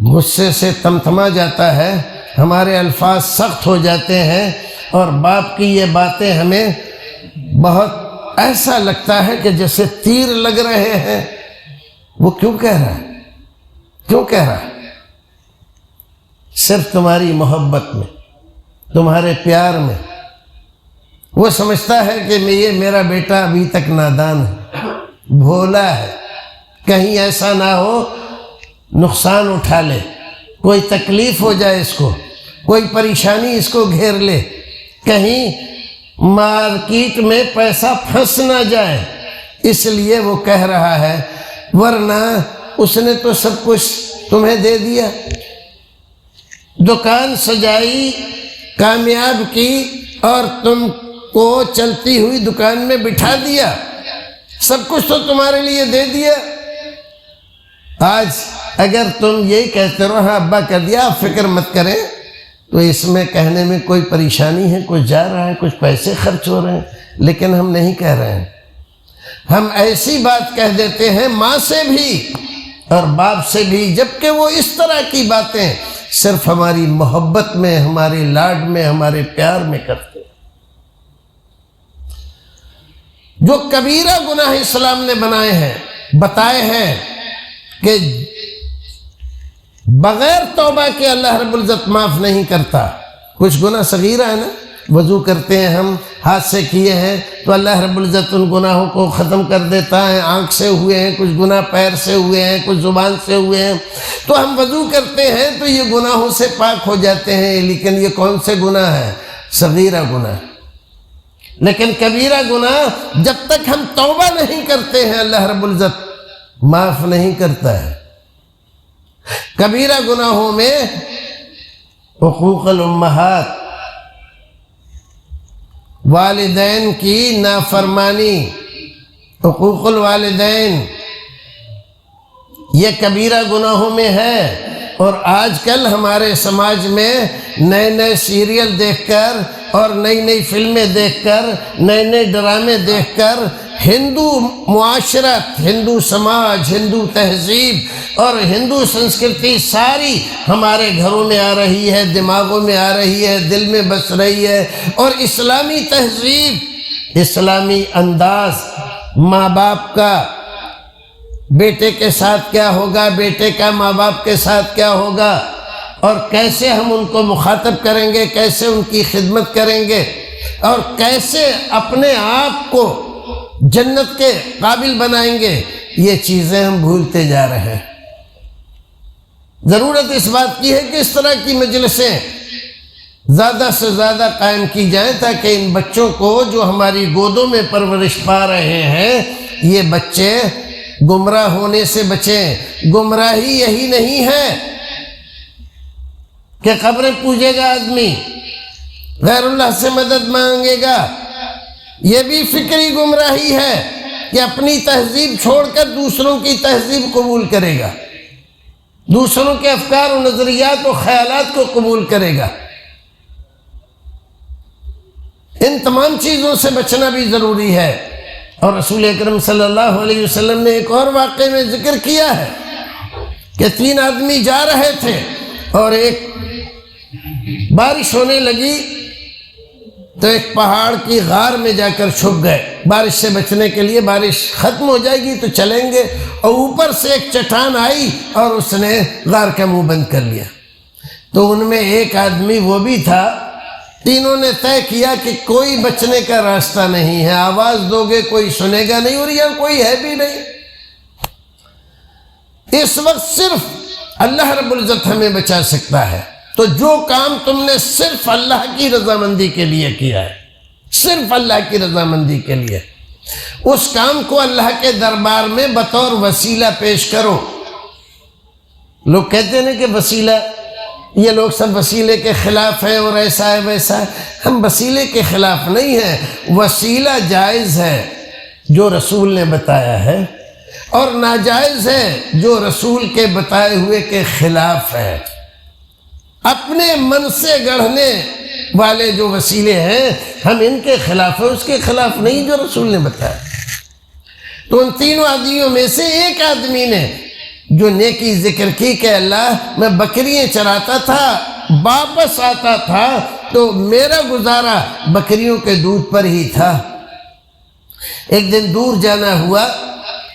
غصے سے تمتما جاتا ہے، ہمارے الفاظ سخت ہو جاتے ہیں، اور باپ کی یہ باتیں ہمیں بہت ایسا لگتا ہے کہ جیسے تیر لگ رہے ہیں۔ وہ کیوں کہہ رہا ہے؟ کیوں کہہ رہا ہے؟ صرف تمہاری محبت میں، تمہارے پیار میں۔ وہ سمجھتا ہے کہ یہ میرا بیٹا ابھی تک نادان ہے، بھولا ہے، کہیں ایسا نہ ہو نقصان اٹھا لے، کوئی تکلیف ہو جائے اس کو، کوئی پریشانی اس کو گھیر لے، کہیں مارکیٹ میں پیسہ پھنس نہ جائے، اس لیے وہ کہہ رہا ہے، ورنہ اس نے تو سب کچھ تمہیں دے دیا، دکان سجائی، کامیاب کی، اور تم کو چلتی ہوئی دکان میں بٹھا دیا، سب کچھ تو تمہارے لیے دے دیا۔ آج اگر تم یہی کہتے رہو ہاں ابا کر دیا، آپ فکر مت کریں، تو اس میں کہنے میں کوئی پریشانی ہے، کچھ جا رہا ہے، کچھ پیسے خرچ ہو رہے ہیں، لیکن ہم نہیں کہہ رہے ہیں۔ ہم ایسی بات کہہ دیتے ہیں ماں سے بھی اور باپ سے بھی، جبکہ وہ اس طرح کی باتیں صرف ہماری محبت میں، ہمارے لاڈ میں، ہمارے پیار میں کرتے ہیں۔ جو کبیرہ گناہ اسلام نے بنائے ہیں، بتائے ہیں کہ بغیر توبہ کے اللہ رب العزت معاف نہیں کرتا۔ کچھ گناہ صغیرہ ہے نا، وضو کرتے ہیں ہم ہاتھ سے کیے ہیں تو اللہ رب العزت ان گناہوں کو ختم کر دیتا ہے. آنکھ سے ہوئے ہیں کچھ گناہ، پیر سے ہوئے ہیں کچھ، زبان سے ہوئے ہیں، تو ہم وضو کرتے ہیں تو یہ گناہوں سے پاک ہو جاتے ہیں. لیکن یہ کون سے گناہ ہیں؟ صغیرہ گناہ. لیکن کبیرہ گناہ جب تک ہم توبہ نہیں کرتے ہیں اللہ رب العزت معاف نہیں کرتا ہے. کبیرہ گناہوں میں حقوق الامہات، والدین کی نافرمانی، حقوق الوالدین، یہ کبیرہ گناہوں میں ہے. اور آج کل ہمارے سماج میں نئے نئے سیریل دیکھ کر اور نئی نئی فلمیں دیکھ کر، نئے نئے ڈرامے دیکھ کر ہندو معاشرت، ہندو سماج، ہندو تہذیب اور ہندو سنسکرتی ساری ہمارے گھروں میں آ رہی ہے، دماغوں میں آ رہی ہے، دل میں بس رہی ہے. اور اسلامی تہذیب، اسلامی انداز، ماں باپ کا بیٹے کے ساتھ کیا ہوگا، بیٹے کا ماں باپ کے ساتھ کیا ہوگا، اور کیسے ہم ان کو مخاطب کریں گے، کیسے ان کی خدمت کریں گے، اور کیسے اپنے آپ کو جنت کے قابل بنائیں گے، یہ چیزیں ہم بھولتے جا رہے ہیں. ضرورت اس بات کی ہے کہ اس طرح کی مجلسیں زیادہ سے زیادہ قائم کی جائیں تاکہ ان بچوں کو جو ہماری گودوں میں پرورش پا رہے ہیں، یہ بچے گمراہ ہونے سے بچیں. گمراہی یہی نہیں ہے کہ قبریں پوجے گا آدمی، غیر اللہ سے مدد مانگے گا. یہ بھی فکری گمراہی ہے کہ اپنی تہذیب چھوڑ کر دوسروں کی تہذیب قبول کرے گا، دوسروں کے افکار و نظریات و خیالات کو قبول کرے گا. ان تمام چیزوں سے بچنا بھی ضروری ہے. اور رسول اکرم صلی اللہ علیہ وسلم نے ایک اور واقعے میں ذکر کیا ہے کہ 3 آدمی جا رہے تھے اور ایک بارش ہونے لگی تو ایک پہاڑ کی غار میں جا کر چھپ گئے. بارش سے بچنے کے لیے، بارش ختم ہو جائے گی تو چلیں گے، اور اوپر سے ایک چٹان آئی اور اس نے غار کا منہ بند کر لیا. تو ان میں ایک آدمی وہ بھی تھا. تینوں نے طے کیا کہ کوئی بچنے کا راستہ نہیں ہے، آواز دو گے کوئی سنے گا نہیں، اور یہاں کوئی ہے بھی نہیں. اس وقت صرف اللہ رب العزت ہمیں بچا سکتا ہے. تو جو کام تم نے صرف اللہ کی رضامندی کے لیے کیا ہے، صرف اللہ کی رضامندی کے لیے، اس کام کو اللہ کے دربار میں بطور وسیلہ پیش کرو. لوگ کہتے ہیں کہ وسیلہ، یہ لوگ سب وسیلے کے خلاف ہیں اور ایسا ہے ویسا ہے. ہم وسیلے کے خلاف نہیں ہیں. وسیلہ جائز ہے جو رسول نے بتایا ہے، اور ناجائز ہے جو رسول کے بتائے ہوئے کے خلاف ہے. اپنے من سے گڑھنے والے جو وسیلے ہیں ہم ان کے خلاف ہیں، اس کے خلاف نہیں جو رسول نے بتایا. تو ان 3 آدمیوں میں سے ایک آدمی نے جو نیکی ذکر کی کہ اللہ میں بکریاں چراتا تھا، واپس آتا تھا تو میرا گزارا بکریوں کے دودھ پر ہی تھا. ایک دن دور جانا ہوا،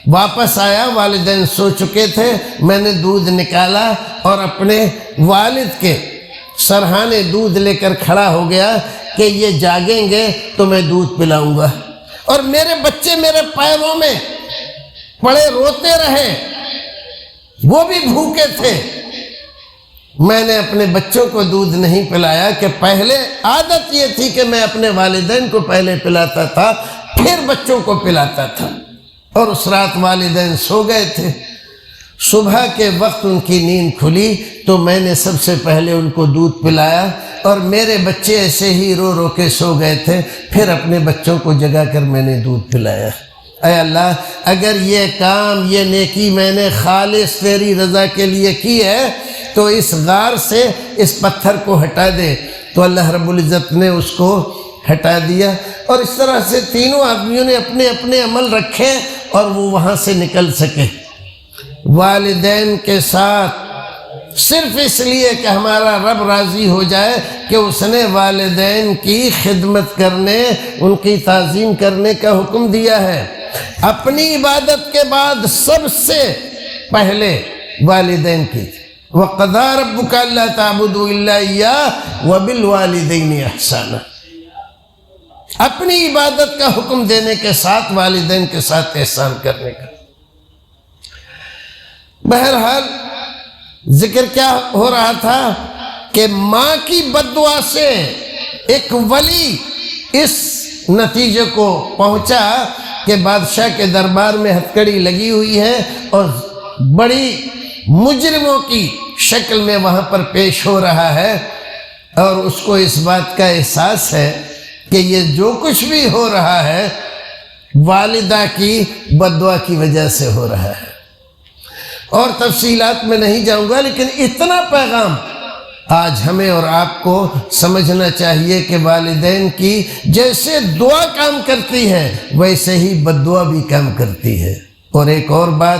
واپس آیا، والدین سو چکے تھے، میں نے دودھ نکالا اور اپنے والد کے سرہانے دودھ لے کر کھڑا ہو گیا کہ یہ جاگیں گے تو میں دودھ پلاؤں گا. اور میرے بچے میرے پیروں میں پڑے روتے رہے، وہ بھی بھوکے تھے. میں نے اپنے بچوں کو دودھ نہیں پلایا کہ پہلے عادت یہ تھی کہ میں اپنے والدین کو پہلے پلاتا تھا پھر بچوں کو پلاتا تھا. اور اس رات والدین سو گئے تھے. صبح کے وقت ان کی نیند کھلی تو میں نے سب سے پہلے ان کو دودھ پلایا، اور میرے بچے ایسے ہی رو رو کے سو گئے تھے. پھر اپنے بچوں کو جگا کر میں نے دودھ پلایا. اے اللہ، اگر یہ کام، یہ نیکی میں نے خالص تیری رضا کے لیے کی ہے تو اس غار سے اس پتھر کو ہٹا دے. تو اللہ رب العزت نے اس کو ہٹا دیا. اور اس طرح سے 3 آدمیوں نے اپنے اپنے عمل رکھے اور وہ وہاں سے نکل سکے. والدین کے ساتھ صرف اس لیے کہ ہمارا رب راضی ہو جائے کہ اس نے والدین کی خدمت کرنے، ان کی تعظیم کرنے کا حکم دیا ہے. اپنی عبادت کے بعد سب سے پہلے والدین کی. وَقَضَىٰ رَبُّكَ أَلَّا تَعْبُدُوا إِلَّا إِيَّاهُ وَبِالْوَالِدَيْنِ إِحْسَانًا. اپنی عبادت کا حکم دینے کے ساتھ والدین کے ساتھ احسان کرنے کا۔ بہرحال ذکر کیا ہو رہا تھا کہ ماں کی بد دعا سے ایک ولی اس نتیجے کو پہنچا کہ بادشاہ کے دربار میں ہتھکڑی لگی ہوئی ہے اور بڑی مجرموں کی شکل میں وہاں پر پیش ہو رہا ہے، اور اس کو اس بات کا احساس ہے کہ یہ جو کچھ بھی ہو رہا ہے والدہ کی بد دعا کی وجہ سے ہو رہا ہے۔ اور تفصیلات میں نہیں جاؤں گا، لیکن اتنا پیغام آج ہمیں اور آپ کو سمجھنا چاہیے کہ والدین کی جیسے دعا کام کرتی ہے ویسے ہی بد دعا بھی کام کرتی ہے۔ اور ایک اور بات،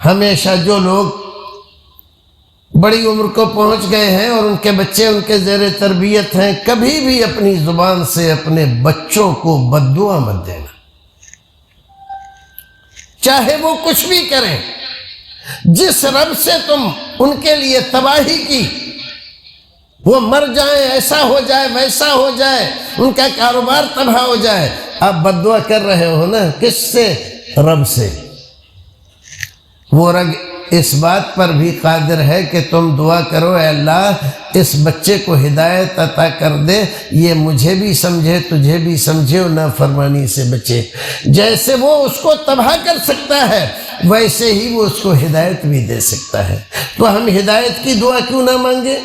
ہمیشہ جو لوگ بڑی عمر کو پہنچ گئے ہیں اور ان کے بچے ان کے زیر تربیت ہیں، کبھی بھی اپنی زبان سے اپنے بچوں کو بد دعا مت دینا، چاہے وہ کچھ بھی کریں۔ جس رب سے تم ان کے لیے تباہی کی، وہ مر جائیں، ایسا ہو جائے ویسا ہو جائے، ان کا کاروبار تباہ ہو جائے، آپ بد دعا کر رہے ہو نا، کس سے؟ رب سے۔ وہ رب اس بات پر بھی قادر ہے کہ تم دعا کرو، اے اللہ اس بچے کو ہدایت عطا کر دے، یہ مجھے بھی سمجھے تجھے بھی سمجھے اور نافرمانی سے بچے۔ جیسے وہ اس کو تباہ کر سکتا ہے ویسے ہی وہ اس کو ہدایت بھی دے سکتا ہے، تو ہم ہدایت کی دعا کیوں نہ مانگے؟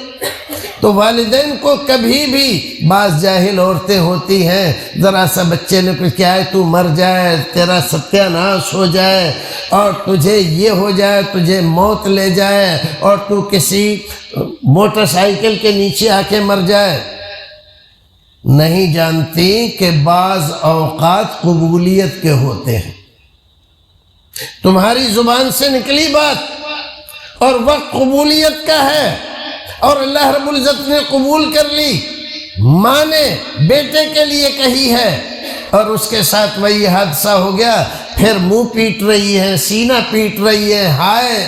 تو والدین کو کبھی بھی، بعض جاہل عورتیں ہوتی ہیں، ذرا سا بچے نے کچھ کیا ہے تو مر جائے، تیرا ستیہ ناش ہو جائے، اور تجھے یہ ہو جائے، تجھے موت لے جائے، اور تو کسی موٹر سائیکل کے نیچے آ کے مر جائے۔ نہیں جانتی کہ بعض اوقات قبولیت کے ہوتے ہیں۔ تمہاری زبان سے نکلی بات اور وقت قبولیت کا ہے، اور اللہ رب العزت نے قبول کر لی، ماں نے بیٹے کے لیے کہی ہے اور اس کے ساتھ وہی حادثہ ہو گیا، پھر منہ پیٹ رہی ہے، سینہ پیٹ رہی ہے، ہائے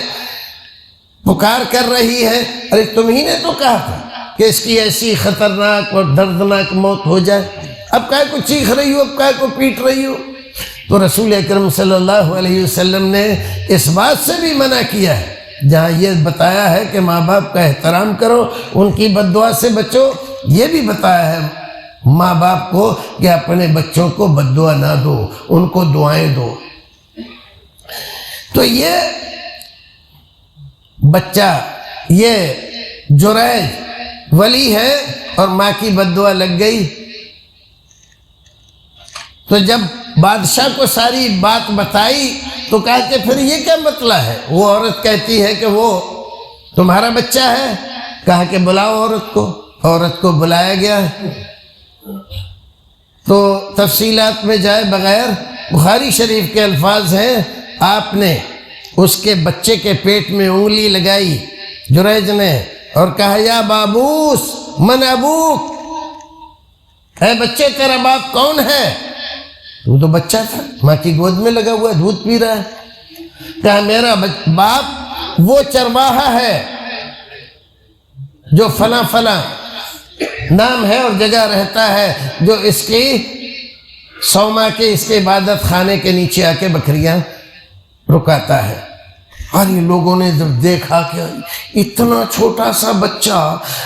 پکار کر رہی ہے، ارے تمہیں نے تو کہا تھا کہ اس کی ایسی خطرناک اور دردناک موت ہو جائے، اب کائے کو چیخ رہی ہو، اب کائے کو پیٹ رہی ہو؟ تو رسول اکرم صلی اللہ علیہ وسلم نے اس بات سے بھی منع کیا ہے، جہاں یہ بتایا ہے کہ ماں باپ کا احترام کرو، ان کی بد دعا سے بچو، یہ بھی بتایا ہے ماں باپ کو کہ اپنے بچوں کو بد دعا نہ دو، ان کو دعائیں دو۔ تو یہ بچہ، یہ جریج ولی ہے اور ماں کی بد دعا لگ گئی، تو جب بادشاہ کو ساری بات بتائی تو کہا کہ پھر یہ کیا مسئلہ ہے؟ وہ عورت کہتی ہے کہ وہ تمہارا بچہ ہے، کہا کہ بلاؤ عورت کو، عورت کو بلایا گیا۔ تو تفصیلات میں جائے بغیر بخاری شریف کے الفاظ ہیں، آپ نے اس کے بچے کے پیٹ میں انگلی لگائی جریج نے اور کہا یا بابوس من ابوک، اے بچے تیرا باپ کون ہے؟ وہ تو بچہ تھا، ماں کی گود میں لگا ہوا ہے، دودھ پی رہا ہے۔ کہا میرا باپ وہ چرواہا ہے جو فلاں فلاں نام ہے اور جگہ رہتا ہے، جو اس کی سوما کے اس کے عبادت خانے کے نیچے آ کے بکریاں رکاتا ہے۔ اور یہ لوگوں نے جب دیکھا کہ اتنا چھوٹا سا بچہ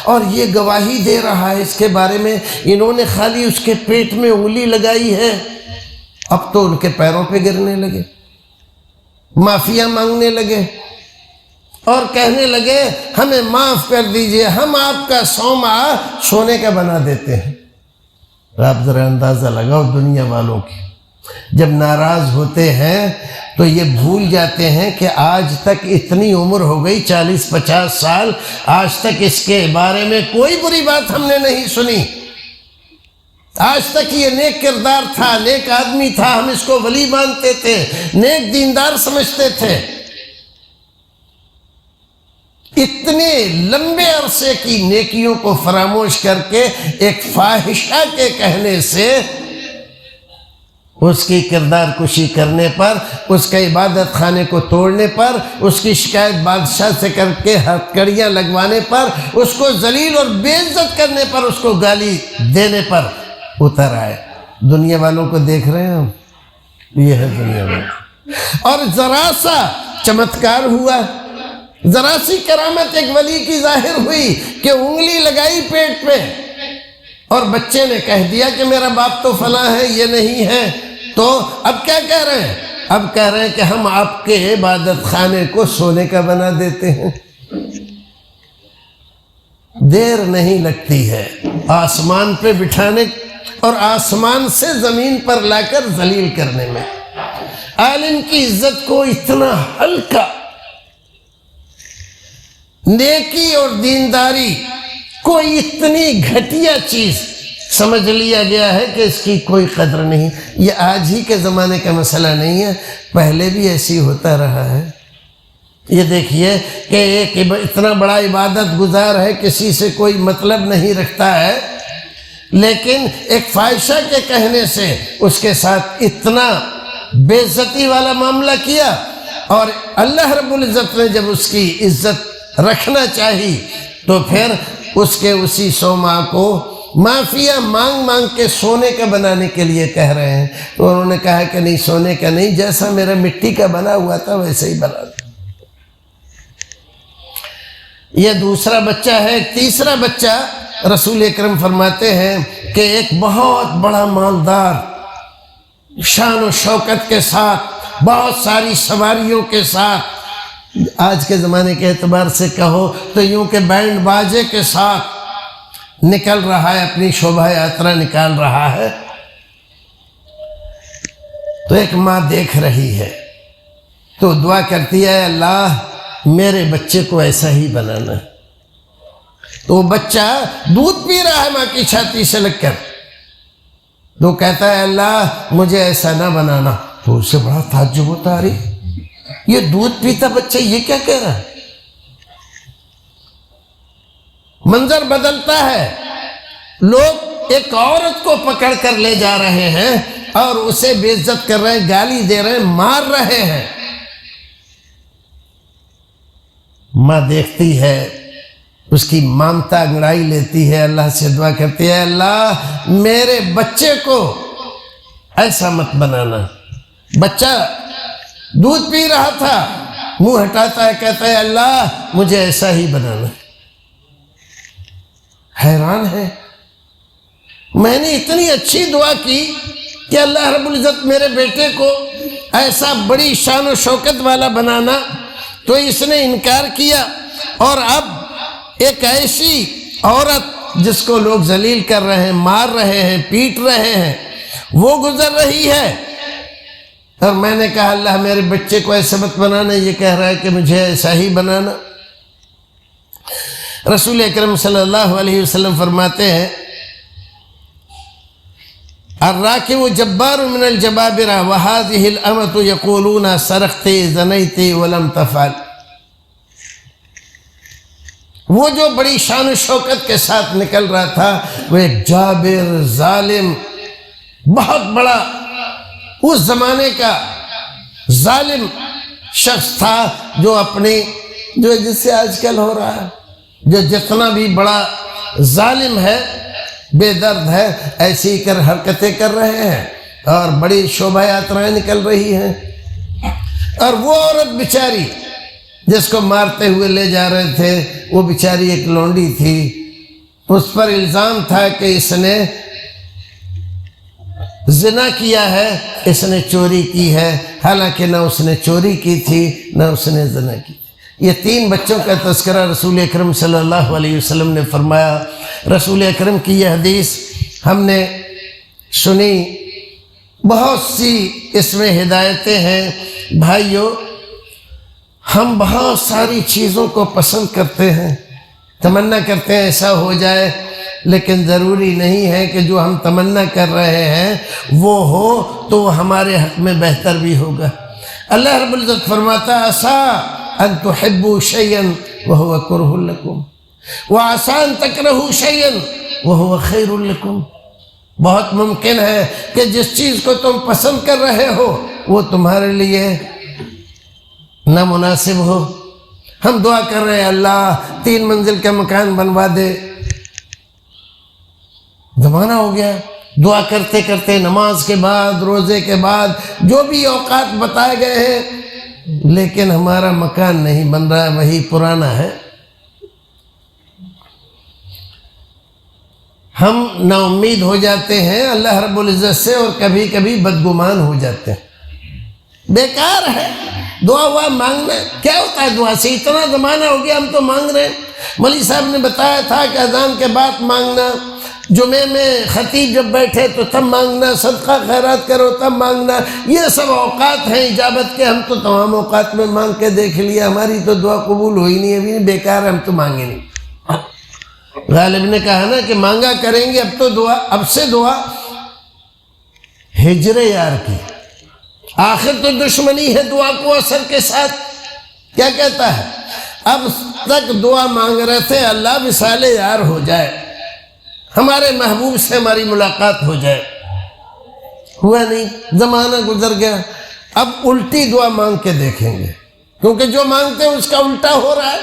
اور یہ گواہی دے رہا ہے اس کے بارے میں، انہوں نے خالی اس کے پیٹ میں انگلی لگائی ہے، اب تو ان کے پیروں پہ گرنے لگے، معافیاں مانگنے لگے اور کہنے لگے ہمیں معاف کر دیجئے، ہم آپ کا سوما سونے کا بنا دیتے ہیں۔ آپ ذرا اندازہ لگاؤ دنیا والوں کی، جب ناراض ہوتے ہیں تو یہ بھول جاتے ہیں کہ آج تک اتنی عمر ہو گئی، 40-50 سال، آج تک اس کے بارے میں کوئی بری بات ہم نے نہیں سنی، آج تک یہ نیک کردار تھا، نیک آدمی تھا، ہم اس کو ولی مانتے تھے، نیک دیندار سمجھتے تھے۔ اتنے لمبے عرصے کی نیکیوں کو فراموش کر کے ایک فاحشہ کے کہنے سے، اس کی کردار کشی کرنے پر، اس کے عبادت خانے کو توڑنے پر، اس کی شکایت بادشاہ سے کر کے ہتھکڑیاں لگوانے پر، اس کو ذلیل اور بے عزت کرنے پر، اس کو گالی دینے پر اتر آئے۔ دنیا والوں کو دیکھ رہے ہیں ہم، یہ ہے دنیا والے۔ اور ذرا سا چمتکار ہوا، ذرا سی کرامت ایک ولی کی ظاہر ہوئی کہ انگلی لگائی پیٹ پہ اور بچے نے کہہ دیا کہ میرا باپ تو فلاں ہے، یہ نہیں ہے، تو اب کیا کہہ رہے ہیں؟ اب کہہ رہے ہیں کہ ہم آپ کے عبادت خانے کو سونے کا بنا دیتے ہیں۔ دیر نہیں لگتی ہے آسمان پہ بٹھانے اور آسمان سے زمین پر لا کر ذلیل کرنے میں۔ عالم کی عزت کو اتنا ہلکا، نیکی اور دینداری کو اتنی گھٹیا چیز سمجھ لیا گیا ہے کہ اس کی کوئی قدر نہیں۔ یہ آج ہی کے زمانے کا مسئلہ نہیں ہے، پہلے بھی ایسی ہوتا رہا ہے۔ یہ دیکھیے کہ ایک اتنا بڑا عبادت گزار ہے، کسی سے کوئی مطلب نہیں رکھتا ہے، لیکن ایک فاحشہ کے کہنے سے اس کے ساتھ اتنا بے عزتی والا معاملہ کیا، اور اللہ رب العزت نے جب اس کی عزت رکھنا چاہی تو پھر اس کے اسی 100 ماہ کو معافیا مانگ مانگ کے سونے کا بنانے کے لیے کہہ رہے ہیں۔ تو انہوں نے کہا کہ نہیں، سونے کا نہیں، جیسا میرا مٹی کا بنا ہوا تھا ویسے ہی بنا دو۔ یہ دوسرا بچہ ہے۔ ایک تیسرا بچہ رسول اکرم فرماتے ہیں کہ ایک بہت بڑا مالدار، شان و شوکت کے ساتھ، بہت ساری سواریوں کے ساتھ، آج کے زمانے کے اعتبار سے کہو تو یوں کہ بینڈ باجے کے ساتھ نکل رہا ہے، اپنی شوبھا یاترا نکال رہا ہے۔ تو ایک ماں دیکھ رہی ہے تو دعا کرتی ہے، اللہ میرے بچے کو ایسا ہی بنانا۔ تو وہ بچہ دودھ پی رہا ہے ماں کی چھاتی سے لگ کر، تو کہتا ہے اللہ مجھے ایسا نہ بنانا۔ تو اسے بڑا تعجب ہوتا، ارے یہ دودھ پیتا بچہ یہ کیا کہہ رہا ہے؟ منظر بدلتا ہے، لوگ ایک عورت کو پکڑ کر لے جا رہے ہیں اور اسے بے عزت کر رہے ہیں، گالی دے رہے ہیں، مار رہے ہیں۔ ماں دیکھتی ہے، اس کی مامتا انگڑائی لیتی ہے، اللہ سے دعا کرتی ہے، اللہ میرے بچے کو ایسا مت بنانا۔ بچہ دودھ پی رہا تھا، منہ ہٹاتا ہے، کہتا ہے اللہ مجھے ایسا ہی بنانا۔ حیران ہے، میں نے اتنی اچھی دعا کی کہ اللہ رب العزت میرے بیٹے کو ایسا بڑی شان و شوکت والا بنانا، تو اس نے انکار کیا، اور اب ایک ایسی عورت جس کو لوگ ذلیل کر رہے ہیں، مار رہے ہیں، پیٹ رہے ہیں، وہ گزر رہی ہے، اور میں نے کہا اللہ میرے بچے کو ایسا مت بنانا، یہ کہہ رہا ہے کہ مجھے ایسا ہی بنانا۔ رسول اکرم صلی اللہ علیہ وسلم فرماتے ہیں، الراکب جبار من الجبابرہ وہذہ الامۃ یقولون سرقت زنیت ولم تفعل۔ وہ جو بڑی شان و شوکت کے ساتھ نکل رہا تھا، وہ ایک جابر، ظالم، بہت بڑا اس زمانے کا ظالم شخص تھا، جو اپنی جس سے آج کل ہو رہا ہے، جو جتنا بھی بڑا ظالم ہے، بے درد ہے، ایسی کر حرکتیں کر رہے ہیں اور بڑی شوبھا یاترائیں نکل رہی ہیں۔ اور وہ عورت بیچاری جس کو مارتے ہوئے لے جا رہے تھے، وہ بیچاری ایک لونڈی تھی، اس پر الزام تھا کہ اس نے زنا کیا ہے، اس نے چوری کی ہے، حالانکہ نہ اس نے چوری کی تھی نہ اس نے زنا کی تھی۔ یہ 3 بچوں کا تذکرہ رسول اکرم صلی اللہ علیہ وسلم نے فرمایا۔ رسول اکرم کی یہ حدیث ہم نے سنی، بہت سی اس میں ہدایتیں ہیں۔ بھائیو، ہم بہت ساری چیزوں کو پسند کرتے ہیں، تمنا کرتے ہیں ایسا ہو جائے، لیکن ضروری نہیں ہے کہ جو ہم تمنا کر رہے ہیں وہ ہو تو وہ ہمارے حق میں بہتر بھی ہوگا۔ اللہ رب العزت فرماتا ہے، عسیٰ ان تحبوا شیئا وہو کرہ لکم وعسیٰ ان تکرہوا شیئا وہو خیر لکم۔ بہت ممکن ہے کہ جس چیز کو تم پسند کر رہے ہو وہ تمہارے لیے نامناسب ہو۔ ہم دعا کر رہے ہیں اللہ 3 منزل کا مکان بنوا دے، زمانہ ہو گیا دعا کرتے کرتے نماز کے بعد، روزے کے بعد، جو بھی اوقات بتائے گئے ہیں، لیکن ہمارا مکان نہیں بن رہا ہے، وہی پرانا ہے۔ ہم نا امید ہو جاتے ہیں اللہ رب العزت سے، اور کبھی کبھی بدگمان ہو جاتے ہیں۔ بیکار ہے دعا مانگنا۔ کیا ہوتا ہے دعا سے؟ اتنا زمانہ ہو گیا ہم تو مانگ رہے ہیں۔ مولوی صاحب نے بتایا تھا کہ اذان کے بعد مانگنا، جمعے میں خطیب جب بیٹھے تو تب مانگنا، صدقہ خیرات کرو تب مانگنا، یہ سب اوقات ہیں اجابت کے۔ ہم تو تمام اوقات میں مانگ کے دیکھ لیا، ہماری تو دعا قبول ہوئی نہیں، ابھی بیکار ہے، ہم تو مانگے نہیں۔ غالب نے کہا نا کہ مانگا کریں گے، اب تو دعا، اب سے دعا ہجر یار کی، آخر تو دشمنی ہے دعا کو اثر کے ساتھ۔ کیا کہتا ہے؟ اب تک دعا مانگ رہے تھے اللہ وصال یار ہو جائے، ہمارے محبوب سے ہماری ملاقات ہو جائے، ہوا نہیں، زمانہ گزر گیا۔ اب الٹی دعا مانگ کے دیکھیں گے، کیونکہ جو مانگتے ہیں اس کا الٹا ہو رہا ہے۔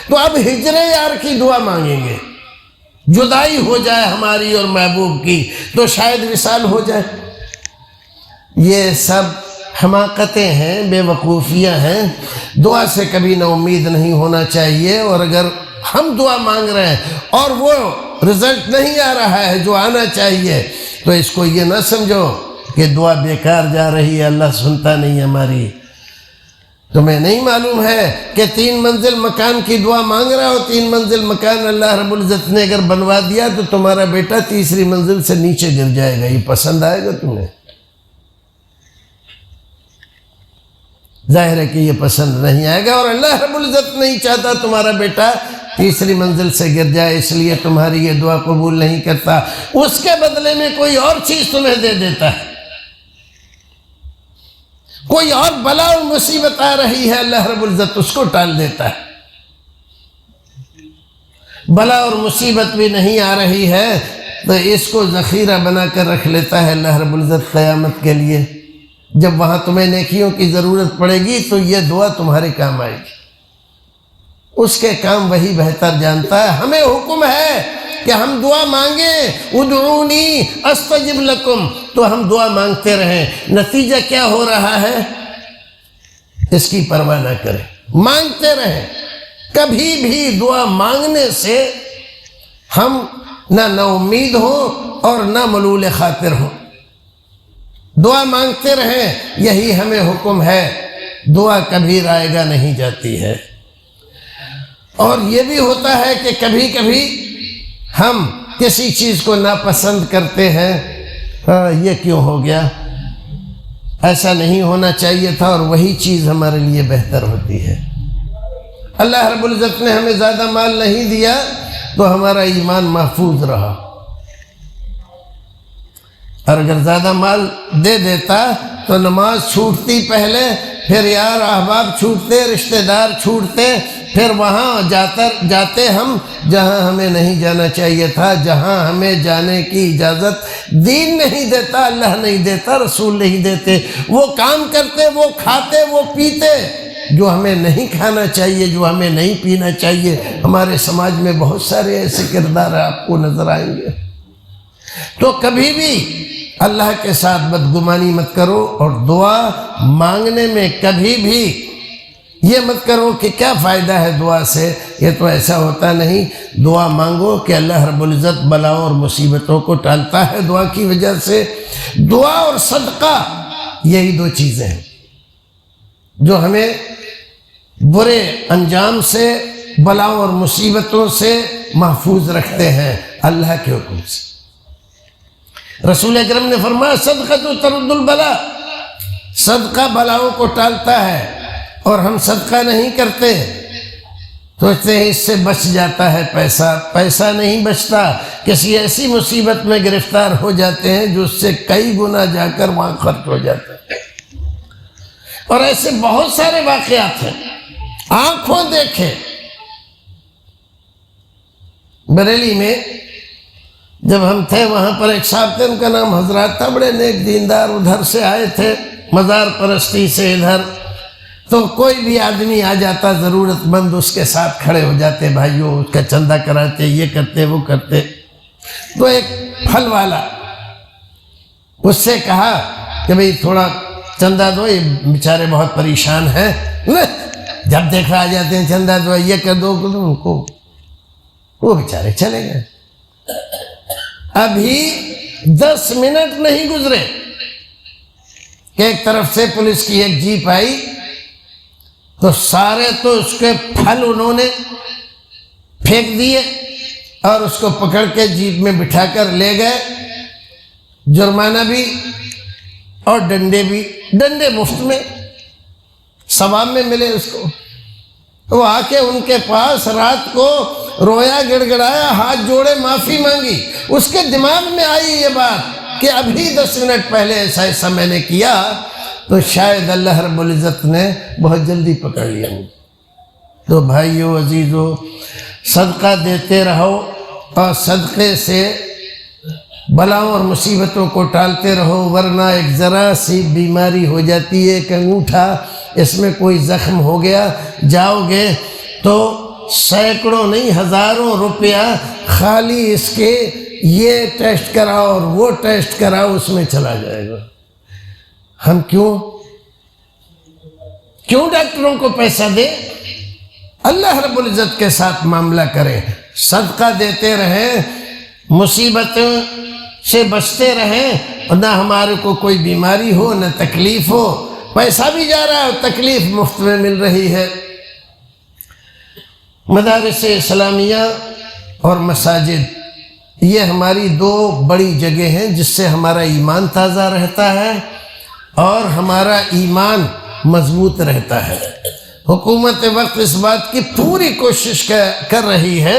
تو اب ہجر یار کی دعا مانگیں گے، جدائی ہو جائے ہماری اور محبوب کی، تو شاید وصال ہو جائے۔ یہ سب حماقتیں ہیں، بے وقوفیاں ہیں۔ دعا سے کبھی نا امید نہیں ہونا چاہیے، اور اگر ہم دعا مانگ رہے ہیں اور وہ رزلٹ نہیں آ رہا ہے جو آنا چاہیے، تو اس کو یہ نہ سمجھو کہ دعا بیکار جا رہی ہے، اللہ سنتا نہیں ہماری۔ تمہیں نہیں معلوم ہے کہ 3 منزل مکان کی دعا مانگ رہا ہو، 3 منزل مکان اللہ رب العزت نے اگر بنوا دیا تو تمہارا بیٹا تیسری منزل سے نیچے گر جائے گا۔ یہ پسند آئے گا تمہیں؟ ظاہر ہے کہ یہ پسند نہیں آئے گا، اور اللہ رب العزت نہیں چاہتا تمہارا بیٹا تیسری منزل سے گر جائے، اس لیے تمہاری یہ دعا قبول نہیں کرتا۔ اس کے بدلے میں کوئی اور چیز تمہیں دے دیتا ہے، کوئی اور بلا و مصیبت آ رہی ہے، اللہ رب العزت اس کو ٹال دیتا ہے۔ بلا اور مصیبت بھی نہیں آ رہی ہے تو اس کو ذخیرہ بنا کر رکھ لیتا ہے اللہ رب العزت قیامت کے لیے۔ جب وہاں تمہیں نیکیوں کی ضرورت پڑے گی تو یہ دعا تمہارے کام آئے گی، اس کے کام وہی بہتر جانتا ہے۔ ہمیں حکم ہے کہ ہم دعا مانگیں، ادعونی استجب لکم، تو ہم دعا مانگتے رہیں۔ نتیجہ کیا ہو رہا ہے اس کی پرواہ نہ کریں، مانگتے رہیں۔ کبھی بھی دعا مانگنے سے ہم نہ امید ہوں اور نہ ملول خاطر ہوں۔ دعا مانگتے رہیں، یہی ہمیں حکم ہے۔ دعا کبھی رائے گاہ نہیں جاتی ہے۔ اور یہ بھی ہوتا ہے کہ کبھی کبھی ہم کسی چیز کو ناپسند کرتے ہیں، یہ کیوں ہو گیا، ایسا نہیں ہونا چاہیے تھا، اور وہی چیز ہمارے لیے بہتر ہوتی ہے۔ اللہ رب العزت نے ہمیں زیادہ مال نہیں دیا تو ہمارا ایمان محفوظ رہا، اور اگر زیادہ مال دے دیتا تو نماز چھوٹتی پہلے، پھر یار احباب چھوٹتے، رشتہ دار چھوٹتے، پھر وہاں جاتے ہم جہاں ہمیں نہیں جانا چاہیے تھا، جہاں ہمیں جانے کی اجازت دین نہیں دیتا، اللہ نہیں دیتا، رسول نہیں دیتے۔ وہ کام کرتے، وہ کھاتے، وہ پیتے جو ہمیں نہیں کھانا چاہیے، جو ہمیں نہیں پینا چاہیے۔ ہمارے سماج میں بہت سارے ایسے کردار آپ کو نظر آئیں گے۔ تو کبھی بھی اللہ کے ساتھ بدگمانی مت کرو، اور دعا مانگنے میں کبھی بھی یہ مت کرو کہ کیا فائدہ ہے دعا سے، یہ تو ایسا ہوتا نہیں۔ دعا مانگو کہ اللہ رب العزت بلاؤں اور مصیبتوں کو ٹالتا ہے دعا کی وجہ سے۔ دعا اور صدقہ یہی 2 چیزیں ہیں جو ہمیں برے انجام سے، بلاؤں اور مصیبتوں سے محفوظ رکھتے ہیں اللہ کے حکم سے۔ رسول اکرم نے فرمایا صدقہ تو ترد البلا، صدقہ بلاؤں کو ٹالتا ہے، اور ہم صدقہ نہیں کرتے، سوچتے ہیں اس سے بچ جاتا ہے پیسہ نہیں بچتا، کسی ایسی مصیبت میں گرفتار ہو جاتے ہیں جو اس سے کئی گنا جا کر وہاں خرچ ہو جاتا ہے۔ اور ایسے بہت سارے واقعات ہیں، آنکھوں دیکھے۔ بریلی میں جب ہم تھے وہاں پر ایک صاحب تھے، ان کا نام حضرات تھا، بڑے نیک دیندار، ادھر سے آئے تھے مزار پرستی سے ادھر، تو کوئی بھی آدمی آ جاتا ضرورت مند اس کے ساتھ کھڑے ہو جاتے، بھائیوں اس کا چندہ کراتے، یہ کرتے وہ کرتے۔ تو ایک پھل والا اس سے کہا کہ بھئی تھوڑا چندہ دو، یہ بیچارے بہت پریشان ہیں، جب دیکھا آ جاتے ہیں چندہ دو، یہ کر دو ان کو، وہ بیچارے چلے گئے۔ ابھی 10 منٹ نہیں گزرے کہ ایک طرف سے پولیس کی ایک جیپ آئی، تو سارے تو اس کے پھل انہوں نے پھینک دیے اور اس کو پکڑ کے جیپ میں بٹھا کر لے گئے، جرمانہ بھی اور ڈنڈے بھی، ڈنڈے مفت میں ثواب میں ملے اس کو۔ وہ آ کے ان کے پاس رات کو رویا، گڑ گڑایا، ہاتھ جوڑے، معافی مانگی۔ اس کے دماغ میں آئی یہ بات کہ ابھی 10 منٹ پہلے ایسا میں نے کیا تو شاید اللہ رب العزت نے بہت جلدی پکڑ لیا۔ تو بھائیو عزیزو، صدقہ دیتے رہو اور صدقے سے بلاؤں اور مصیبتوں کو ٹالتے رہو، ورنہ ایک ذرا سی بیماری ہو جاتی ہے، ایک انگوٹھا اس میں کوئی زخم ہو گیا، جاؤ گے تو سینکڑوں نہیں ہزاروں روپیہ خالی اس کے یہ ٹیسٹ کراؤ اور وہ ٹیسٹ کراؤ اس میں چلا جائے گا۔ ہم کیوں ڈاکٹروں کو پیسہ دیں؟ اللہ رب العزت کے ساتھ معاملہ کریں، صدقہ دیتے رہیں، مصیبتوں سے بچتے رہیں، اور نہ ہمارے کو کوئی بیماری ہو، نہ تکلیف ہو، پیسہ بھی جا رہا ہے اور تکلیف مفت میں مل رہی ہے۔ مدارس اسلامیہ اور مساجد، یہ ہماری 2 بڑی جگہ ہیں جس سے ہمارا ایمان تازہ رہتا ہے اور ہمارا ایمان مضبوط رہتا ہے۔ حکومت وقت اس بات کی پوری کوشش کر رہی ہے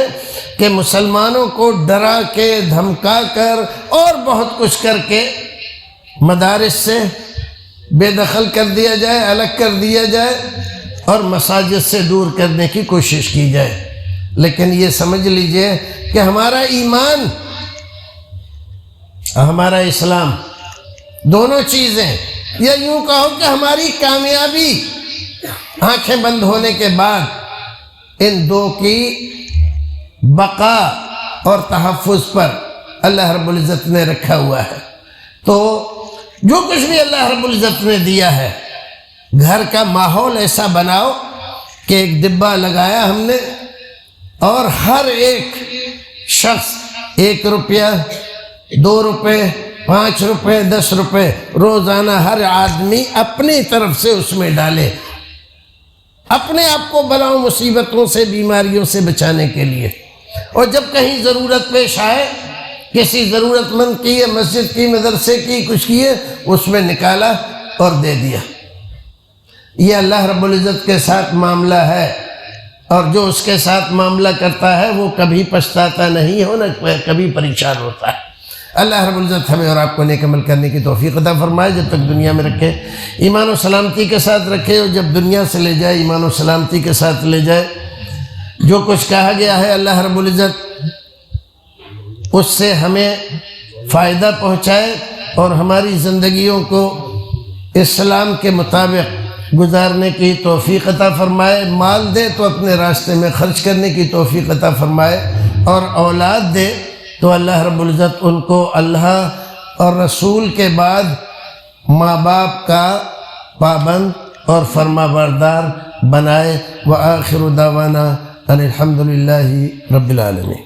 کہ مسلمانوں کو ڈرا کے، دھمکا کر اور بہت کچھ کر کے مدارس سے بے دخل کر دیا جائے، الگ کر دیا جائے اور مساجد سے دور کرنے کی کوشش کی جائے۔ لیکن یہ سمجھ لیجئے کہ ہمارا ایمان، ہمارا اسلام، دونوں چیزیں، یا یوں کہو کہ ہماری کامیابی آنکھیں بند ہونے کے بعد ان 2 کی بقا اور تحفظ پر اللہ رب العزت نے رکھا ہوا ہے۔ تو جو کچھ بھی اللہ رب العزت نے دیا ہے، گھر کا ماحول ایسا بناؤ کہ ایک ڈبہ لگایا ہم نے اور ہر ایک شخص 1 روپیہ، 2 روپے، 5 روپے، 10 روپے روزانہ ہر آدمی اپنی طرف سے اس میں ڈالے، اپنے آپ کو بلاؤں مصیبتوں سے، بیماریوں سے بچانے کے لیے۔ اور جب کہیں ضرورت پیش آئے، کسی ضرورت مند کی، مسجد کی، مدرسے کی، کچھ کیے، اس میں نکالا اور دے دیا۔ یہ اللہ رب العزت کے ساتھ معاملہ ہے، اور جو اس کے ساتھ معاملہ کرتا ہے وہ کبھی پچھتاتا نہیں ہو، نہ کبھی پریشان ہوتا ہے۔ اللہ رب العزت ہمیں اور آپ کو نیک عمل کرنے کی توفیق عطا فرمائے، جب تک دنیا میں رکھے ایمان و سلامتی کے ساتھ رکھے، اور جب دنیا سے لے جائے ایمان و سلامتی کے ساتھ لے جائے۔ جو کچھ کہا گیا ہے اللہ رب العزت اس سے ہمیں فائدہ پہنچائے اور ہماری زندگیوں کو اسلام کے مطابق گزارنے کی توفیق عطا فرمائے۔ مال دے تو اپنے راستے میں خرچ کرنے کی توفیق عطا فرمائے، اور اولاد دے تو اللہ رب العزت ان کو اللہ اور رسول کے بعد ماں باپ کا پابند اور فرما بردار بنائے۔ وآخر دعوانا ان الحمد للہ رب العالمین۔